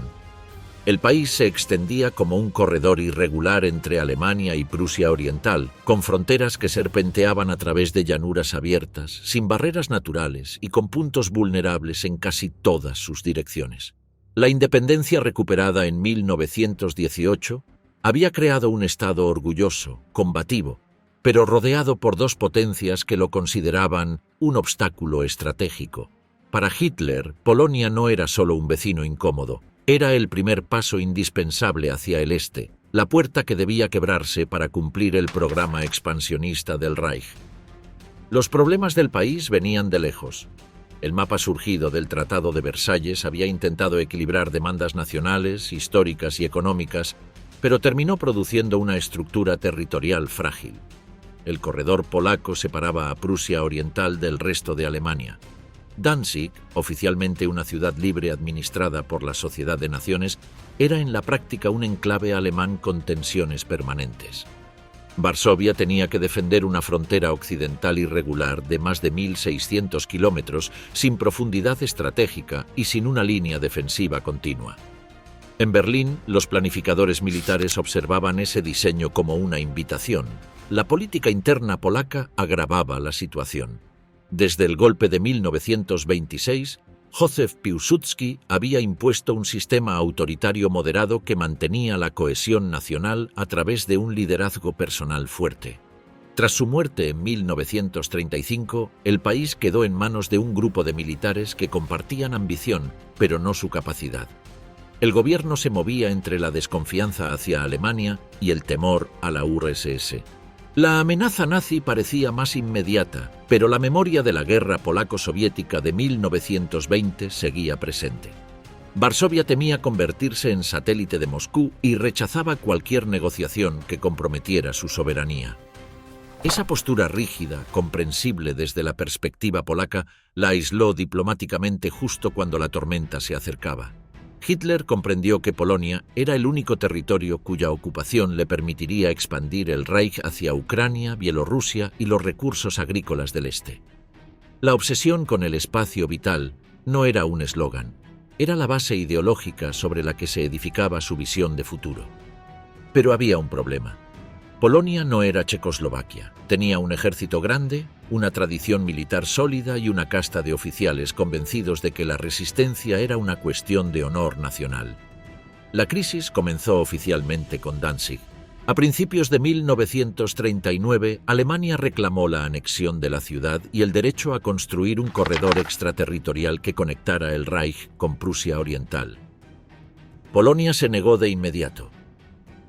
El país se extendía como un corredor irregular entre Alemania y Prusia Oriental, con fronteras que serpenteaban a través de llanuras abiertas, sin barreras naturales y con puntos vulnerables en casi todas sus direcciones. La independencia recuperada en 1918 había creado un Estado orgulloso, combativo, pero rodeado por dos potencias que lo consideraban un obstáculo estratégico. Para Hitler, Polonia no era solo un vecino incómodo. Era el primer paso indispensable hacia el este, la puerta que debía quebrarse para cumplir el programa expansionista del Reich. Los problemas del país venían de lejos. El mapa surgido del Tratado de Versalles había intentado equilibrar demandas nacionales, históricas y económicas, pero terminó produciendo una estructura territorial frágil. El corredor polaco separaba a Prusia Oriental del resto de Alemania. Danzig, oficialmente una ciudad libre administrada por la Sociedad de Naciones, era en la práctica un enclave alemán con tensiones permanentes. Varsovia tenía que defender una frontera occidental irregular de más de 1.600 kilómetros, sin profundidad estratégica y sin una línea defensiva continua. En Berlín, los planificadores militares observaban ese diseño como una invitación. La política interna polaca agravaba la situación. Desde el golpe de 1926, Józef Piłsudski había impuesto un sistema autoritario moderado que mantenía la cohesión nacional a través de un liderazgo personal fuerte. Tras su muerte en 1935, el país quedó en manos de un grupo de militares que compartían ambición, pero no su capacidad. El gobierno se movía entre la desconfianza hacia Alemania y el temor a la URSS. La amenaza nazi parecía más inmediata, pero la memoria de la guerra polaco-soviética de 1920 seguía presente. Varsovia temía convertirse en satélite de Moscú y rechazaba cualquier negociación que comprometiera su soberanía. Esa postura rígida, comprensible desde la perspectiva polaca, la aisló diplomáticamente justo cuando la tormenta se acercaba. Hitler comprendió que Polonia era el único territorio cuya ocupación le permitiría expandir el Reich hacia Ucrania, Bielorrusia y los recursos agrícolas del este. La obsesión con el espacio vital no era un eslogan, era la base ideológica sobre la que se edificaba su visión de futuro. Pero había un problema. Polonia no era Checoslovaquia. Tenía un ejército grande, una tradición militar sólida y una casta de oficiales convencidos de que la resistencia era una cuestión de honor nacional. La crisis comenzó oficialmente con Danzig. A principios de 1939, Alemania reclamó la anexión de la ciudad y el derecho a construir un corredor extraterritorial que conectara el Reich con Prusia Oriental. Polonia se negó de inmediato.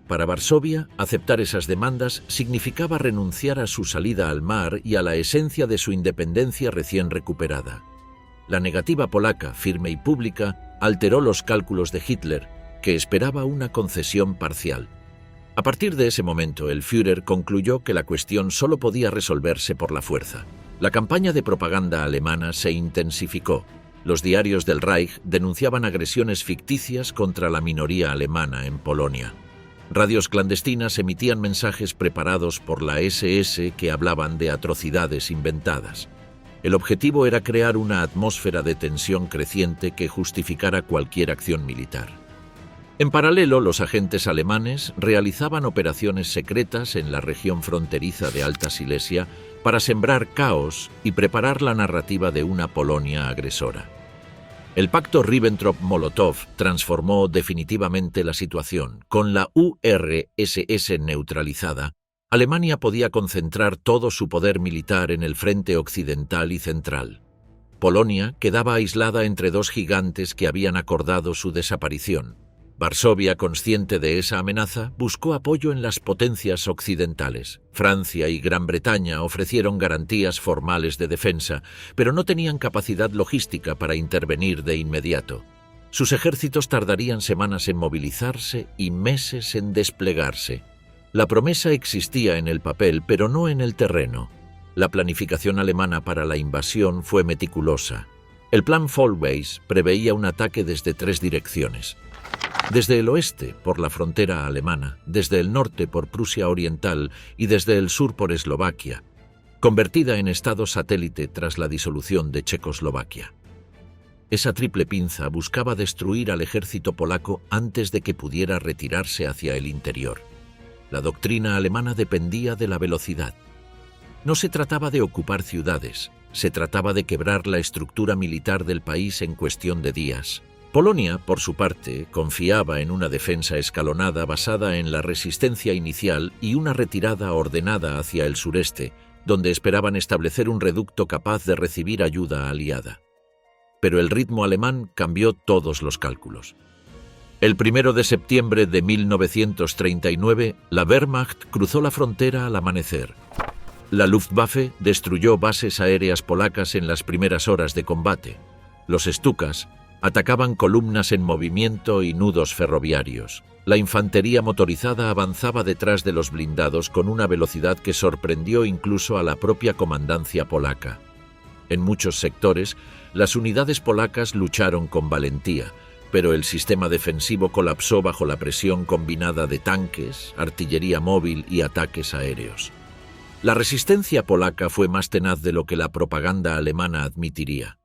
Para Varsovia, aceptar esas demandas significaba renunciar a su salida al mar y a la esencia de su independencia recién recuperada. La negativa polaca, firme y pública, alteró los cálculos de Hitler, que esperaba una concesión parcial. A partir de ese momento, el Führer concluyó que la cuestión solo podía resolverse por la fuerza. La campaña de propaganda alemana se intensificó. Los diarios del Reich denunciaban agresiones ficticias contra la minoría alemana en Polonia. Radios clandestinas emitían mensajes preparados por la SS que hablaban de atrocidades inventadas. El objetivo era crear una atmósfera de tensión creciente que justificara cualquier acción militar. En paralelo, los agentes alemanes realizaban operaciones secretas en la región fronteriza de Alta Silesia para sembrar caos y preparar la narrativa de una Polonia agresora. El pacto Ribbentrop-Molotov transformó definitivamente la situación. Con la URSS neutralizada, Alemania podía concentrar todo su poder militar en el frente occidental y central. Polonia quedaba aislada entre dos gigantes que habían acordado su desaparición. Varsovia, consciente de esa amenaza, buscó apoyo en las potencias occidentales. Francia y Gran Bretaña ofrecieron garantías formales de defensa, pero no tenían capacidad logística para intervenir de inmediato. Sus ejércitos tardarían semanas en movilizarse y meses en desplegarse. La promesa existía en el papel, pero no en el terreno. La planificación alemana para la invasión fue meticulosa. El plan Follweis preveía un ataque desde 3 direcciones. Desde el oeste, por la frontera alemana, desde el norte por Prusia Oriental y desde el sur por Eslovaquia, convertida en estado satélite tras la disolución de Checoslovaquia. Esa triple pinza buscaba destruir al ejército polaco antes de que pudiera retirarse hacia el interior. La doctrina alemana dependía de la velocidad. No se trataba de ocupar ciudades, se trataba de quebrar la estructura militar del país en cuestión de días. Polonia, por su parte, confiaba en una defensa escalonada basada en la resistencia inicial y una retirada ordenada hacia el sureste, donde esperaban establecer un reducto capaz de recibir ayuda aliada. Pero el ritmo alemán cambió todos los cálculos. El 1 de septiembre de 1939, la Wehrmacht cruzó la frontera al amanecer. La Luftwaffe destruyó bases aéreas polacas en las primeras horas de combate. Los Stukas atacaban columnas en movimiento y nudos ferroviarios. La infantería motorizada avanzaba detrás de los blindados con una velocidad que sorprendió incluso a la propia comandancia polaca. En muchos sectores, las unidades polacas lucharon con valentía, pero el sistema defensivo colapsó bajo la presión combinada de tanques, artillería móvil y ataques aéreos. La resistencia polaca fue más tenaz de lo que la propaganda alemana admitiría.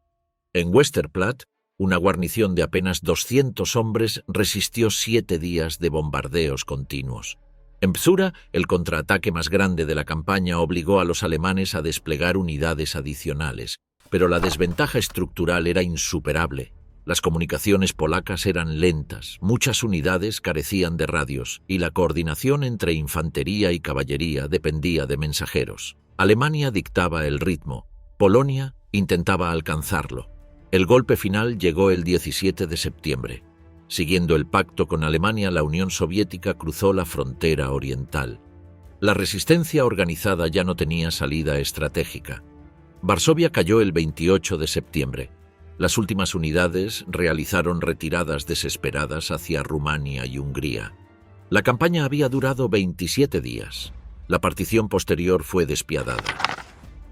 En Westerplatte, una guarnición de apenas 200 hombres resistió 7 días de bombardeos continuos. En Bzura, el contraataque más grande de la campaña obligó a los alemanes a desplegar unidades adicionales, pero la desventaja estructural era insuperable. Las comunicaciones polacas eran lentas, muchas unidades carecían de radios y la coordinación entre infantería y caballería dependía de mensajeros. Alemania dictaba el ritmo, Polonia intentaba alcanzarlo. El golpe final llegó el 17 de septiembre. Siguiendo el pacto con Alemania, la Unión Soviética cruzó la frontera oriental. La resistencia organizada ya no tenía salida estratégica. Varsovia cayó el 28 de septiembre. Las últimas unidades realizaron retiradas desesperadas hacia Rumania y Hungría. La campaña había durado 27 días. La partición posterior fue despiadada.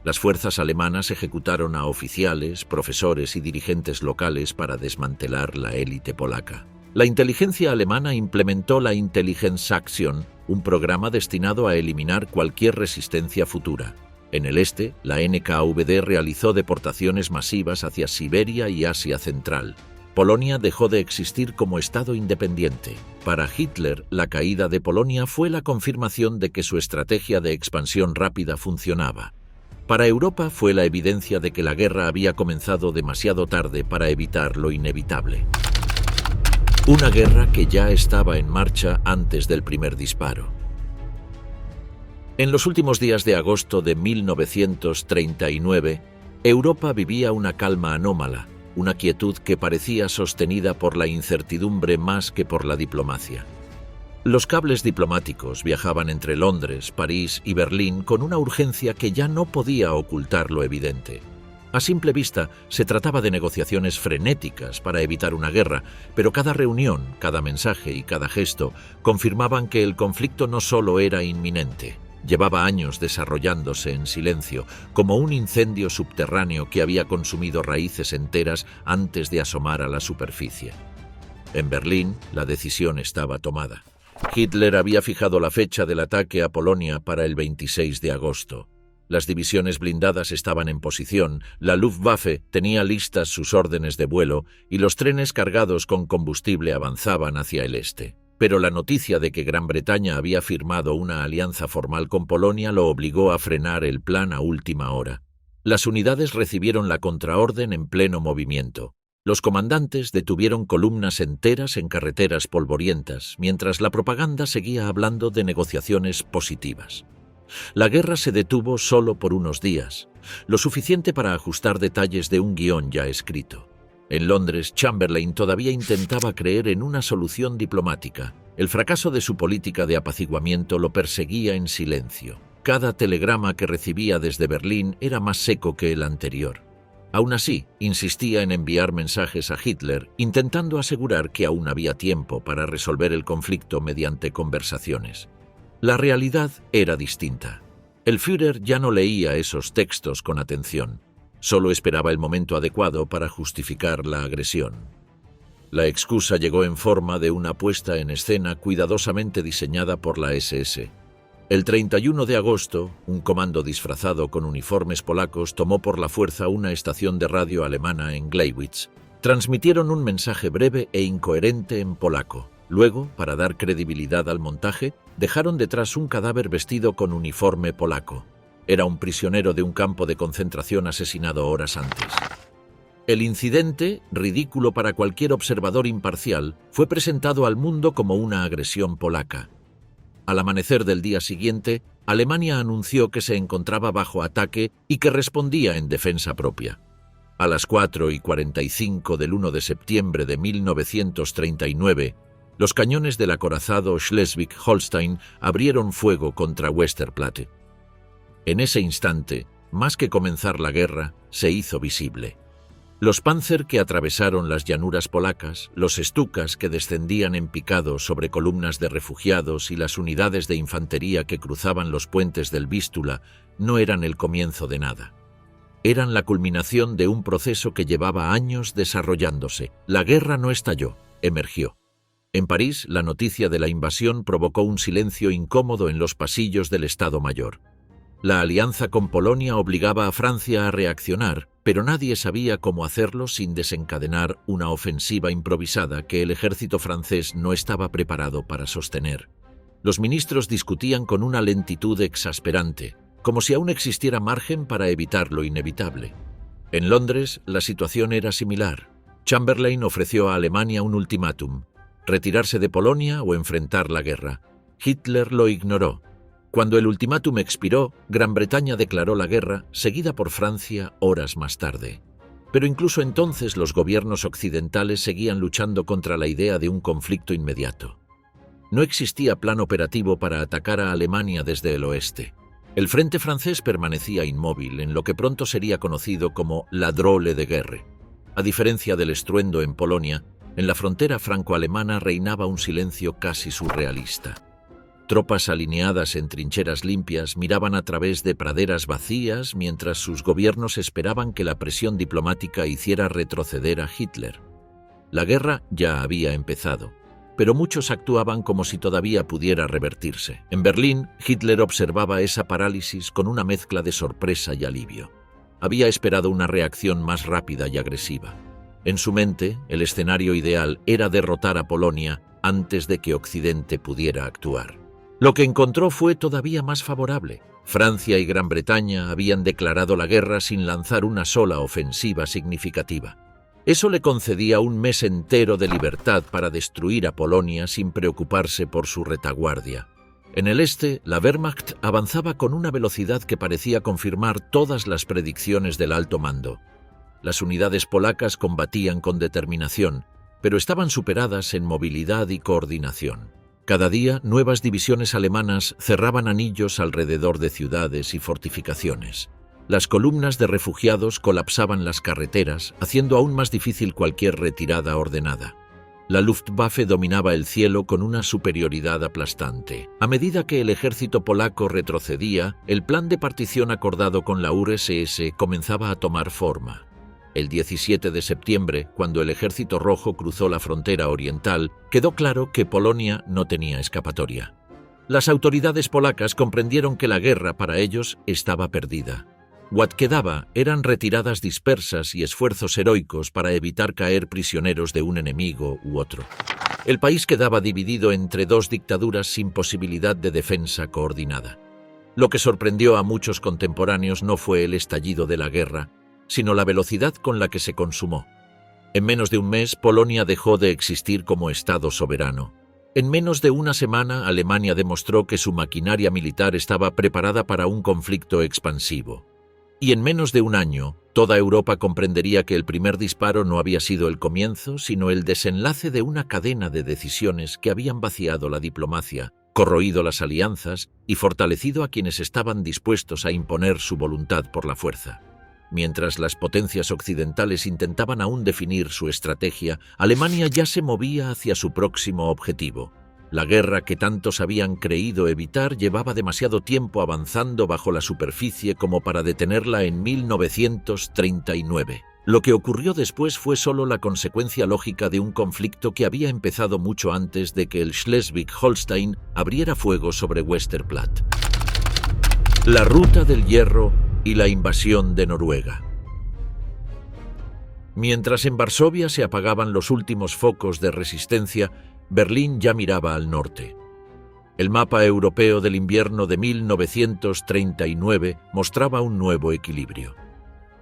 Las fuerzas alemanas ejecutaron a oficiales, profesores y dirigentes locales para desmantelar la élite polaca. La inteligencia alemana implementó la Intelligenzaktion, un programa destinado a eliminar cualquier resistencia futura. En el este, la NKVD realizó deportaciones masivas hacia Siberia y Asia Central. Polonia dejó de existir como Estado independiente. Para Hitler, la caída de Polonia fue la confirmación de que su estrategia de expansión rápida funcionaba. Para Europa fue la evidencia de que la guerra había comenzado demasiado tarde para evitar lo inevitable. Una guerra que ya estaba en marcha antes del primer disparo. En los últimos días de agosto de 1939, Europa vivía una calma anómala, una quietud que parecía sostenida por la incertidumbre más que por la diplomacia. Los cables diplomáticos viajaban entre Londres, París y Berlín con una urgencia que ya no podía ocultar lo evidente. A simple vista, se trataba de negociaciones frenéticas para evitar una guerra, pero cada reunión, cada mensaje y cada gesto confirmaban que el conflicto no solo era inminente. Llevaba años desarrollándose en silencio, como un incendio subterráneo que había consumido raíces enteras antes de asomar a la superficie. En Berlín, la decisión estaba tomada. Hitler había fijado la fecha del ataque a Polonia para el 26 de agosto. Las divisiones blindadas estaban en posición, la Luftwaffe tenía listas sus órdenes de vuelo y los trenes cargados con combustible avanzaban hacia el este. Pero la noticia de que Gran Bretaña había firmado una alianza formal con Polonia lo obligó a frenar el plan a última hora. Las unidades recibieron la contraorden en pleno movimiento. Los comandantes detuvieron columnas enteras en carreteras polvorientas, mientras la propaganda seguía hablando de negociaciones positivas. La guerra se detuvo solo por unos días, lo suficiente para ajustar detalles de un guión ya escrito. En Londres, Chamberlain todavía intentaba creer en una solución diplomática. El fracaso de su política de apaciguamiento lo perseguía en silencio. Cada telegrama que recibía desde Berlín era más seco que el anterior. Aún así, insistía en enviar mensajes a Hitler, intentando asegurar que aún había tiempo para resolver el conflicto mediante conversaciones. La realidad era distinta. El Führer ya no leía esos textos con atención. Solo esperaba el momento adecuado para justificar la agresión. La excusa llegó en forma de una puesta en escena cuidadosamente diseñada por la SS. El 31 de agosto, un comando disfrazado con uniformes polacos tomó por la fuerza una estación de radio alemana en Gleiwitz. Transmitieron un mensaje breve e incoherente en polaco. Luego, para dar credibilidad al montaje, dejaron detrás un cadáver vestido con uniforme polaco. Era un prisionero de un campo de concentración asesinado horas antes. El incidente, ridículo para cualquier observador imparcial, fue presentado al mundo como una agresión polaca. Al amanecer del día siguiente, Alemania anunció que se encontraba bajo ataque y que respondía en defensa propia. A las 4:45 del 1 de septiembre de 1939, los cañones del acorazado Schleswig-Holstein abrieron fuego contra Westerplatte. En ese instante, más que comenzar la guerra, se hizo visible. Los Panzer que atravesaron las llanuras polacas, los Stukas que descendían en picado sobre columnas de refugiados y las unidades de infantería que cruzaban los puentes del Vístula no eran el comienzo de nada. Eran la culminación de un proceso que llevaba años desarrollándose. La guerra no estalló, emergió. En París, la noticia de la invasión provocó un silencio incómodo en los pasillos del Estado Mayor. La alianza con Polonia obligaba a Francia a reaccionar, pero nadie sabía cómo hacerlo sin desencadenar una ofensiva improvisada que el ejército francés no estaba preparado para sostener. Los ministros discutían con una lentitud exasperante, como si aún existiera margen para evitar lo inevitable. En Londres, la situación era similar. Chamberlain ofreció a Alemania un ultimátum: retirarse de Polonia o enfrentar la guerra. Hitler lo ignoró. Cuando el ultimátum expiró, Gran Bretaña declaró la guerra, seguida por Francia horas más tarde. Pero incluso entonces los gobiernos occidentales seguían luchando contra la idea de un conflicto inmediato. No existía plan operativo para atacar a Alemania desde el oeste. El frente francés permanecía inmóvil en lo que pronto sería conocido como la Drôle de Guerre. A diferencia del estruendo en Polonia, en la frontera franco-alemana reinaba un silencio casi surrealista. Tropas alineadas en trincheras limpias miraban a través de praderas vacías mientras sus gobiernos esperaban que la presión diplomática hiciera retroceder a Hitler. La guerra ya había empezado, pero muchos actuaban como si todavía pudiera revertirse. En Berlín, Hitler observaba esa parálisis con una mezcla de sorpresa y alivio. Había esperado una reacción más rápida y agresiva. En su mente, el escenario ideal era derrotar a Polonia antes de que Occidente pudiera actuar. Lo que encontró fue todavía más favorable. Francia y Gran Bretaña habían declarado la guerra sin lanzar una sola ofensiva significativa. Eso le concedía un mes entero de libertad para destruir a Polonia sin preocuparse por su retaguardia. En el este, la Wehrmacht avanzaba con una velocidad que parecía confirmar todas las predicciones del alto mando. Las unidades polacas combatían con determinación, pero estaban superadas en movilidad y coordinación. Cada día, nuevas divisiones alemanas cerraban anillos alrededor de ciudades y fortificaciones. Las columnas de refugiados colapsaban las carreteras, haciendo aún más difícil cualquier retirada ordenada. La Luftwaffe dominaba el cielo con una superioridad aplastante. A medida que el ejército polaco retrocedía, el plan de partición acordado con la URSS comenzaba a tomar forma. El 17 de septiembre, cuando el Ejército Rojo cruzó la frontera oriental, quedó claro que Polonia no tenía escapatoria. Las autoridades polacas comprendieron que la guerra para ellos estaba perdida. What quedaba eran retiradas dispersas y esfuerzos heroicos para evitar caer prisioneros de un enemigo u otro. El país quedaba dividido entre dos dictaduras sin posibilidad de defensa coordinada. Lo que sorprendió a muchos contemporáneos no fue el estallido de la guerra, sino la velocidad con la que se consumó. En menos de un mes, Polonia dejó de existir como Estado soberano. En menos de una semana, Alemania demostró que su maquinaria militar estaba preparada para un conflicto expansivo. Y en menos de un año, toda Europa comprendería que el primer disparo no había sido el comienzo, sino el desenlace de una cadena de decisiones que habían vaciado la diplomacia, corroído las alianzas y fortalecido a quienes estaban dispuestos a imponer su voluntad por la fuerza. Mientras las potencias occidentales intentaban aún definir su estrategia, Alemania ya se movía hacia su próximo objetivo. La guerra que tantos habían creído evitar llevaba demasiado tiempo avanzando bajo la superficie como para detenerla en 1939. Lo que ocurrió después fue solo la consecuencia lógica de un conflicto que había empezado mucho antes de que el Schleswig-Holstein abriera fuego sobre Westerplatte. La Ruta del Hierro y la invasión de Noruega. Mientras en Varsovia se apagaban los últimos focos de resistencia, Berlín ya miraba al norte. El mapa europeo del invierno de 1939 mostraba un nuevo equilibrio.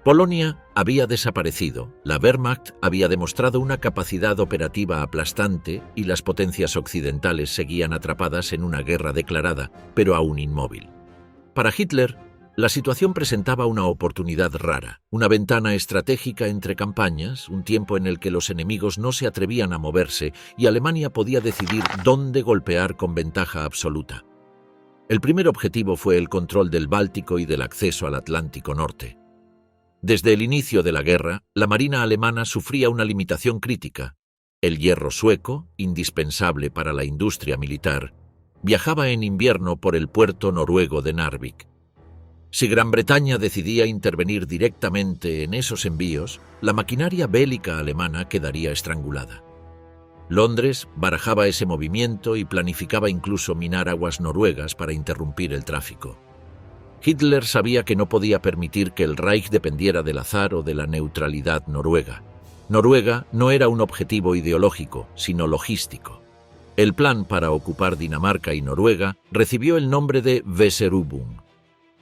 Polonia había desaparecido, la Wehrmacht había demostrado una capacidad operativa aplastante y las potencias occidentales seguían atrapadas en una guerra declarada, pero aún inmóvil. Para Hitler, la situación presentaba una oportunidad rara, una ventana estratégica entre campañas, un tiempo en el que los enemigos no se atrevían a moverse y Alemania podía decidir dónde golpear con ventaja absoluta. El primer objetivo fue el control del Báltico y del acceso al Atlántico Norte. Desde el inicio de la guerra, la marina alemana sufría una limitación crítica. El hierro sueco, indispensable para la industria militar, viajaba en invierno por el puerto noruego de Narvik. Si Gran Bretaña decidía intervenir directamente en esos envíos, la maquinaria bélica alemana quedaría estrangulada. Londres barajaba ese movimiento y planificaba incluso minar aguas noruegas para interrumpir el tráfico. Hitler sabía que no podía permitir que el Reich dependiera del azar o de la neutralidad noruega. Noruega no era un objetivo ideológico, sino logístico. El plan para ocupar Dinamarca y Noruega recibió el nombre de Weserübung.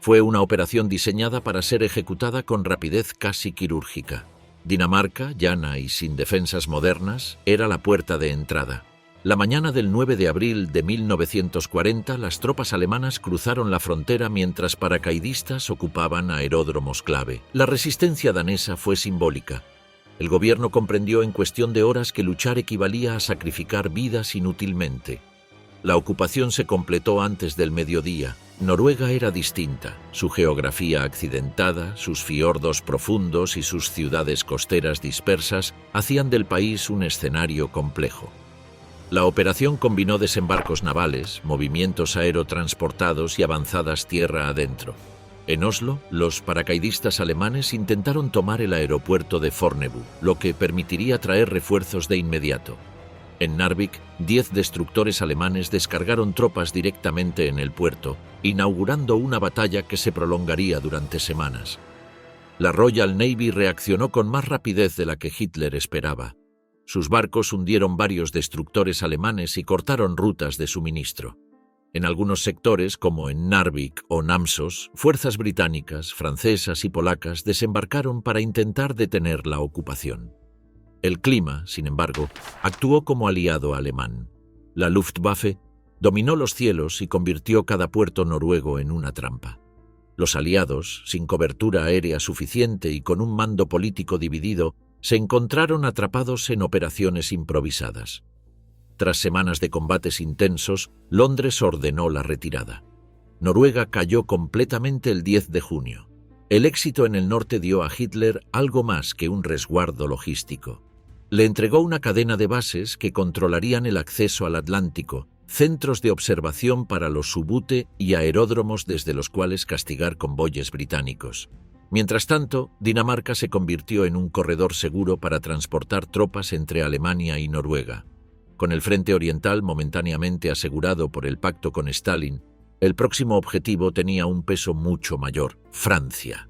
Fue una operación diseñada para ser ejecutada con rapidez casi quirúrgica. Dinamarca, llana y sin defensas modernas, era la puerta de entrada. La mañana del 9 de abril de 1940, las tropas alemanas cruzaron la frontera mientras paracaidistas ocupaban aeródromos clave. La resistencia danesa fue simbólica. El gobierno comprendió en cuestión de horas que luchar equivalía a sacrificar vidas inútilmente. La ocupación se completó antes del mediodía. Noruega era distinta. Su geografía accidentada, sus fiordos profundos y sus ciudades costeras dispersas hacían del país un escenario complejo. La operación combinó desembarcos navales, movimientos aerotransportados y avanzadas tierra adentro. En Oslo, los paracaidistas alemanes intentaron tomar el aeropuerto de Fornebu, lo que permitiría traer refuerzos de inmediato. En Narvik, 10 destructores alemanes descargaron tropas directamente en el puerto, inaugurando una batalla que se prolongaría durante semanas. La Royal Navy reaccionó con más rapidez de la que Hitler esperaba. Sus barcos hundieron varios destructores alemanes y cortaron rutas de suministro. En algunos sectores, como en Narvik o Namsos, fuerzas británicas, francesas y polacas desembarcaron para intentar detener la ocupación. El clima, sin embargo, actuó como aliado alemán. La Luftwaffe dominó los cielos y convirtió cada puerto noruego en una trampa. Los aliados, sin cobertura aérea suficiente y con un mando político dividido, se encontraron atrapados en operaciones improvisadas. Tras semanas de combates intensos, Londres ordenó la retirada. Noruega cayó completamente el 10 de junio. El éxito en el norte dio a Hitler algo más que un resguardo logístico. Le entregó una cadena de bases que controlarían el acceso al Atlántico, centros de observación para los U-Boote y aeródromos desde los cuales castigar convoyes británicos. Mientras tanto, Dinamarca se convirtió en un corredor seguro para transportar tropas entre Alemania y Noruega. Con el frente oriental momentáneamente asegurado por el pacto con Stalin, el próximo objetivo tenía un peso mucho mayor: Francia.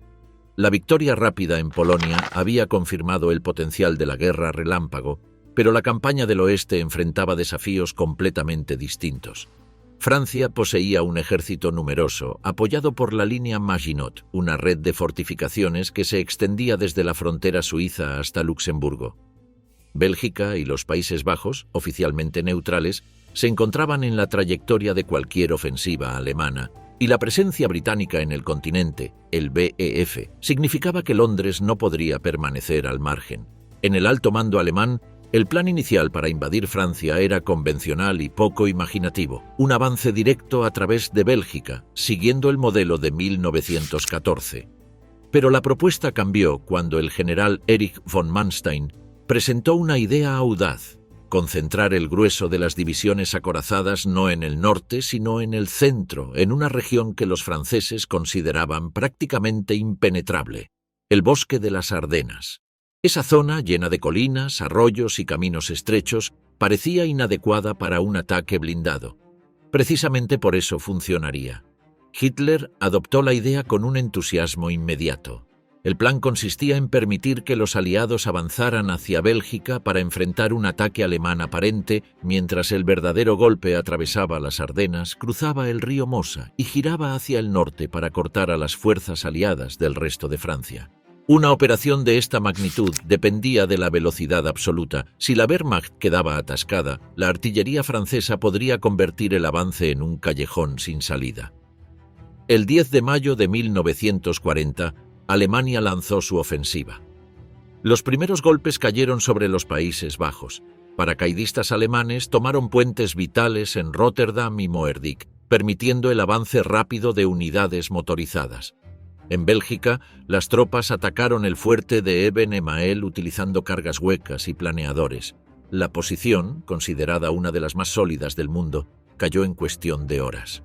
La victoria rápida en Polonia había confirmado el potencial de la guerra relámpago, pero la campaña del oeste enfrentaba desafíos completamente distintos. Francia poseía un ejército numeroso, apoyado por la línea Maginot, una red de fortificaciones que se extendía desde la frontera suiza hasta Luxemburgo. Bélgica y los Países Bajos, oficialmente neutrales, se encontraban en la trayectoria de cualquier ofensiva alemana, y la presencia británica en el continente, el BEF, significaba que Londres no podría permanecer al margen. En el alto mando alemán, el plan inicial para invadir Francia era convencional y poco imaginativo: un avance directo a través de Bélgica, siguiendo el modelo de 1914. Pero la propuesta cambió cuando el general Erich von Manstein presentó una idea audaz: concentrar el grueso de las divisiones acorazadas no en el norte, sino en el centro, en una región que los franceses consideraban prácticamente impenetrable: el bosque de las Ardenas. Esa zona, llena de colinas, arroyos y caminos estrechos, parecía inadecuada para un ataque blindado. Precisamente por eso funcionaría. Hitler adoptó la idea con un entusiasmo inmediato. El plan consistía en permitir que los aliados avanzaran hacia Bélgica para enfrentar un ataque alemán aparente, mientras el verdadero golpe atravesaba las Ardenas, cruzaba el río Mosa y giraba hacia el norte para cortar a las fuerzas aliadas del resto de Francia. Una operación de esta magnitud dependía de la velocidad absoluta. Si la Wehrmacht quedaba atascada, la artillería francesa podría convertir el avance en un callejón sin salida. El 10 de mayo de 1940, Alemania lanzó su ofensiva. Los primeros golpes cayeron sobre los Países Bajos. Paracaidistas alemanes tomaron puentes vitales en Rotterdam y Moerdijk, permitiendo el avance rápido de unidades motorizadas. En Bélgica, las tropas atacaron el fuerte de Eben Emael utilizando cargas huecas y planeadores. La posición, considerada una de las más sólidas del mundo, cayó en cuestión de horas.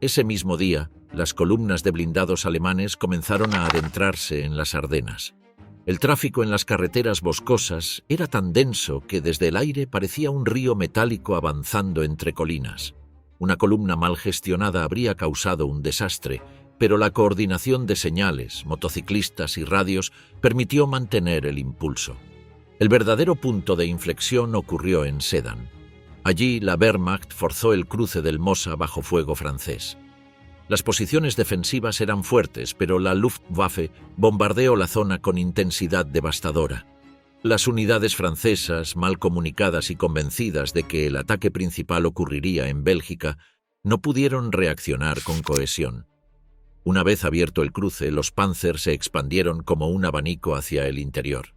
Ese mismo día, las columnas de blindados alemanes comenzaron a adentrarse en las Ardenas. El tráfico en las carreteras boscosas era tan denso que desde el aire parecía un río metálico avanzando entre colinas. Una columna mal gestionada habría causado un desastre, pero la coordinación de señales, motociclistas y radios permitió mantener el impulso. El verdadero punto de inflexión ocurrió en Sedan. Allí la Wehrmacht forzó el cruce del Mosa bajo fuego francés. Las posiciones defensivas eran fuertes, pero la Luftwaffe bombardeó la zona con intensidad devastadora. Las unidades francesas, mal comunicadas y convencidas de que el ataque principal ocurriría en Bélgica, no pudieron reaccionar con cohesión. Una vez abierto el cruce, los Panzer se expandieron como un abanico hacia el interior.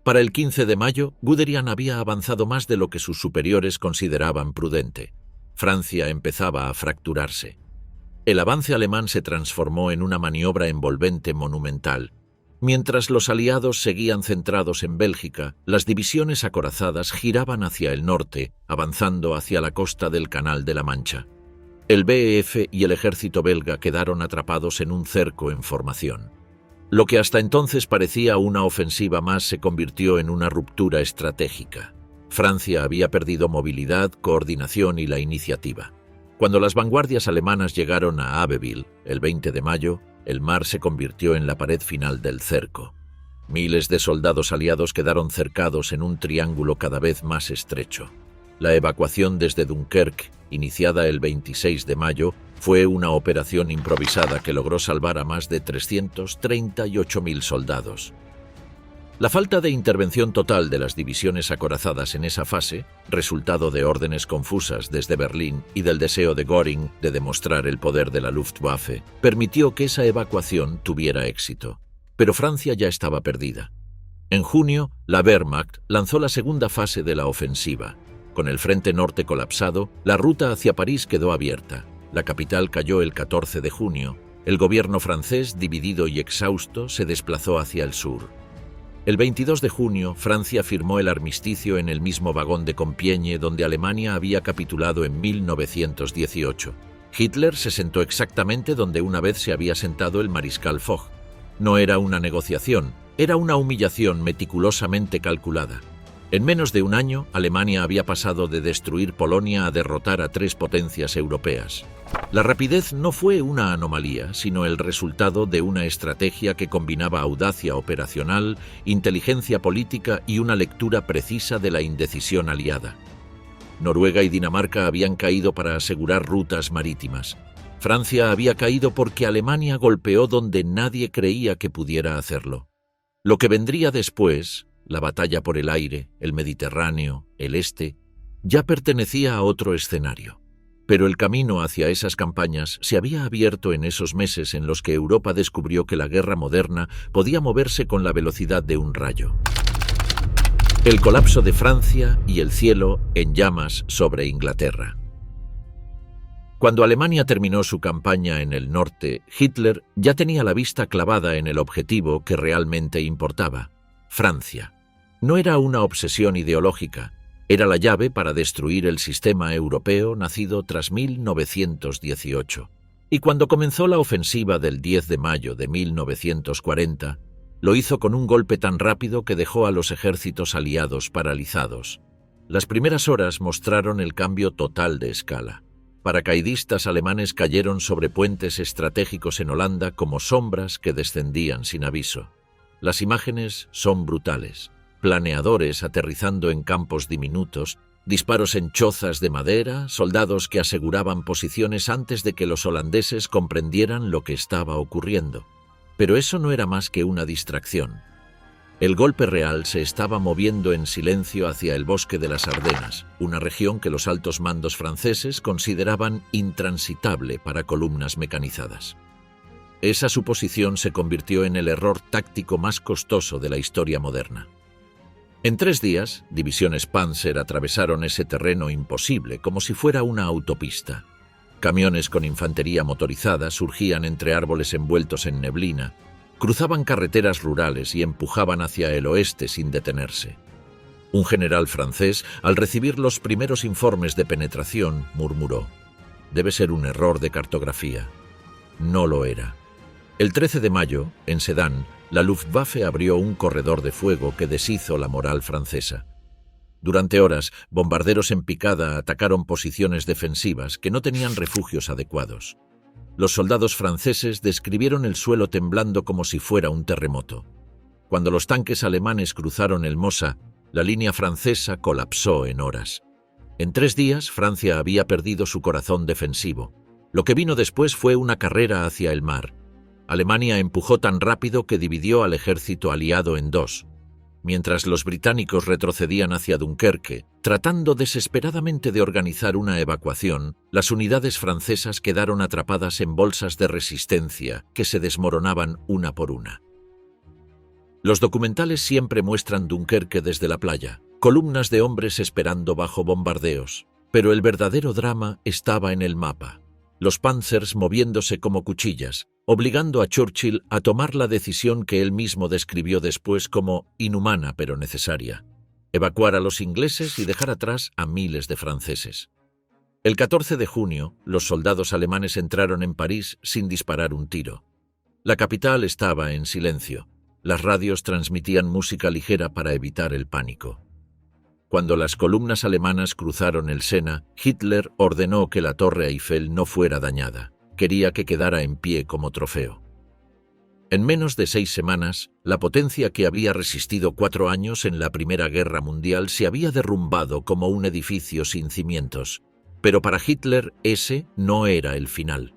Para el 15 de mayo, Guderian había avanzado más de lo que sus superiores consideraban prudente. Francia empezaba a fracturarse. El avance alemán se transformó en una maniobra envolvente monumental. Mientras los aliados seguían centrados en Bélgica, las divisiones acorazadas giraban hacia el norte, avanzando hacia la costa del Canal de la Mancha. El BEF y el ejército belga quedaron atrapados en un cerco en formación. Lo que hasta entonces parecía una ofensiva más se convirtió en una ruptura estratégica. Francia había perdido movilidad, coordinación y la iniciativa. Cuando las vanguardias alemanas llegaron a Abbeville, el 20 de mayo, el mar se convirtió en la pared final del cerco. Miles de soldados aliados quedaron cercados en un triángulo cada vez más estrecho. La evacuación desde Dunkerque, iniciada el 26 de mayo, fue una operación improvisada que logró salvar a más de 338.000 soldados. La falta de intervención total de las divisiones acorazadas en esa fase, resultado de órdenes confusas desde Berlín y del deseo de Göring de demostrar el poder de la Luftwaffe, permitió que esa evacuación tuviera éxito. Pero Francia ya estaba perdida. En junio, la Wehrmacht lanzó la segunda fase de la ofensiva. Con el frente norte colapsado, la ruta hacia París quedó abierta. La capital cayó el 14 de junio. El gobierno francés, dividido y exhausto, se desplazó hacia el sur. El 22 de junio, Francia firmó el armisticio en el mismo vagón de Compiègne donde Alemania había capitulado en 1918. Hitler se sentó exactamente donde una vez se había sentado el mariscal Foch. No era una negociación, era una humillación meticulosamente calculada. En menos de un año, Alemania había pasado de destruir Polonia a derrotar a 3 potencias europeas. La rapidez no fue una anomalía, sino el resultado de una estrategia que combinaba audacia operacional, inteligencia política y una lectura precisa de la indecisión aliada. Noruega y Dinamarca habían caído para asegurar rutas marítimas. Francia había caído porque Alemania golpeó donde nadie creía que pudiera hacerlo. Lo que vendría después, la batalla por el aire, el Mediterráneo, el Este, ya pertenecía a otro escenario. Pero el camino hacia esas campañas se había abierto en esos meses en los que Europa descubrió que la guerra moderna podía moverse con la velocidad de un rayo. El colapso de Francia y el cielo en llamas sobre Inglaterra. Cuando Alemania terminó su campaña en el norte, Hitler ya tenía la vista clavada en el objetivo que realmente importaba: Francia. No era una obsesión ideológica, era la llave para destruir el sistema europeo nacido tras 1918. Y cuando comenzó la ofensiva del 10 de mayo de 1940, lo hizo con un golpe tan rápido que dejó a los ejércitos aliados paralizados. Las primeras horas mostraron el cambio total de escala. Paracaidistas alemanes cayeron sobre puentes estratégicos en Holanda como sombras que descendían sin aviso. Las imágenes son brutales. Planeadores aterrizando en campos diminutos, disparos en chozas de madera, soldados que aseguraban posiciones antes de que los holandeses comprendieran lo que estaba ocurriendo. Pero eso no era más que una distracción. El golpe real se estaba moviendo en silencio hacia el bosque de las Ardenas, una región que los altos mandos franceses consideraban intransitable para columnas mecanizadas. Esa suposición se convirtió en el error táctico más costoso de la historia moderna. En 3 días, divisiones Panzer atravesaron ese terreno imposible como si fuera una autopista. Camiones con infantería motorizada surgían entre árboles envueltos en neblina, cruzaban carreteras rurales y empujaban hacia el oeste sin detenerse. Un general francés, al recibir los primeros informes de penetración, murmuró: «Debe ser un error de cartografía». No lo era. El 13 de mayo, en Sedan, la Luftwaffe abrió un corredor de fuego que deshizo la moral francesa. Durante horas, bombarderos en picada atacaron posiciones defensivas que no tenían refugios adecuados. Los soldados franceses describieron el suelo temblando como si fuera un terremoto. Cuando los tanques alemanes cruzaron el Mosa, la línea francesa colapsó en horas. En 3 días, Francia había perdido su corazón defensivo. Lo que vino después fue una carrera hacia el mar. Alemania empujó tan rápido que dividió al ejército aliado en 2. Mientras los británicos retrocedían hacia Dunkerque, tratando desesperadamente de organizar una evacuación, las unidades francesas quedaron atrapadas en bolsas de resistencia que se desmoronaban una por una. Los documentales siempre muestran Dunkerque desde la playa, columnas de hombres esperando bajo bombardeos, pero el verdadero drama estaba en el mapa. Los Panzers moviéndose como cuchillas, obligando a Churchill a tomar la decisión que él mismo describió después como inhumana pero necesaria: evacuar a los ingleses y dejar atrás a miles de franceses. El 14 de junio, los soldados alemanes entraron en París sin disparar un tiro. La capital estaba en silencio. Las radios transmitían música ligera para evitar el pánico. Cuando las columnas alemanas cruzaron el Sena, Hitler ordenó que la Torre Eiffel no fuera dañada. Quería que quedara en pie como trofeo. En menos de 6 semanas, la potencia que había resistido 4 años en la Primera Guerra Mundial se había derrumbado como un edificio sin cimientos. Pero para Hitler ese no era el final.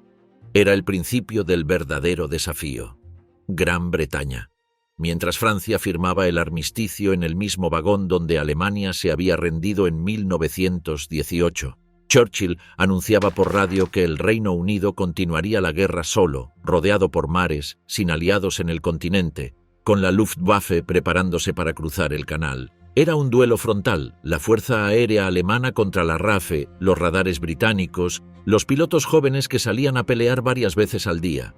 Era el principio del verdadero desafío: Gran Bretaña. Mientras Francia firmaba el armisticio en el mismo vagón donde Alemania se había rendido en 1918, Churchill anunciaba por radio que el Reino Unido continuaría la guerra solo, rodeado por mares, sin aliados en el continente, con la Luftwaffe preparándose para cruzar el canal. Era un duelo frontal: la fuerza aérea alemana contra la RAF, los radares británicos, los pilotos jóvenes que salían a pelear varias veces al día.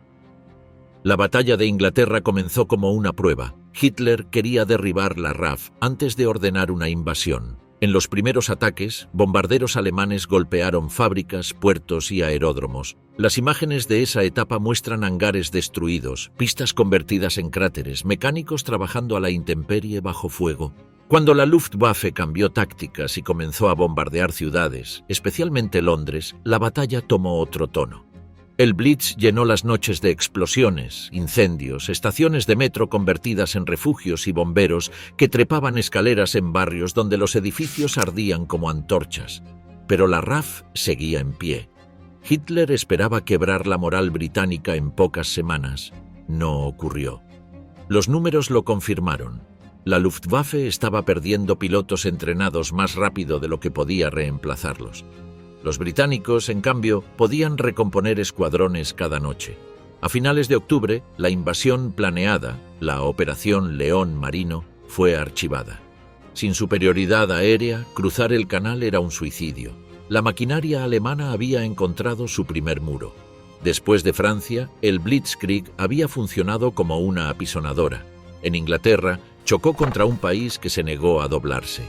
La batalla de Inglaterra comenzó como una prueba. Hitler quería derribar la RAF antes de ordenar una invasión. En los primeros ataques, bombarderos alemanes golpearon fábricas, puertos y aeródromos. Las imágenes de esa etapa muestran hangares destruidos, pistas convertidas en cráteres, mecánicos trabajando a la intemperie bajo fuego. Cuando la Luftwaffe cambió tácticas y comenzó a bombardear ciudades, especialmente Londres, la batalla tomó otro tono. El Blitz llenó las noches de explosiones, incendios, estaciones de metro convertidas en refugios y bomberos que trepaban escaleras en barrios donde los edificios ardían como antorchas. Pero la RAF seguía en pie. Hitler esperaba quebrar la moral británica en pocas semanas. No ocurrió. Los números lo confirmaron. La Luftwaffe estaba perdiendo pilotos entrenados más rápido de lo que podía reemplazarlos. Los británicos, en cambio, podían recomponer escuadrones cada noche. A finales de octubre, la invasión planeada, la Operación León Marino, fue archivada. Sin superioridad aérea, cruzar el canal era un suicidio. La maquinaria alemana había encontrado su primer muro. Después de Francia, el Blitzkrieg había funcionado como una apisonadora. En Inglaterra, chocó contra un país que se negó a doblarse.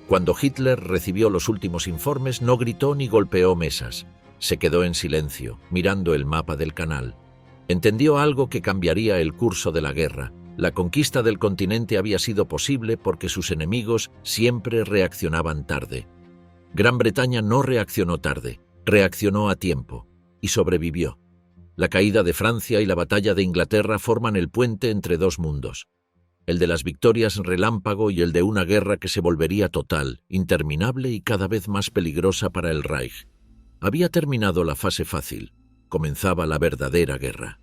Cuando Hitler recibió los últimos informes, no gritó ni golpeó mesas. Se quedó en silencio, mirando el mapa del canal. Entendió algo que cambiaría el curso de la guerra. La conquista del continente había sido posible porque sus enemigos siempre reaccionaban tarde. Gran Bretaña no reaccionó tarde, reaccionó a tiempo y sobrevivió. La caída de Francia y la batalla de Inglaterra forman el puente entre dos mundos. El de las victorias relámpago y el de una guerra que se volvería total, interminable y cada vez más peligrosa para el Reich. Había terminado la fase fácil, comenzaba la verdadera guerra.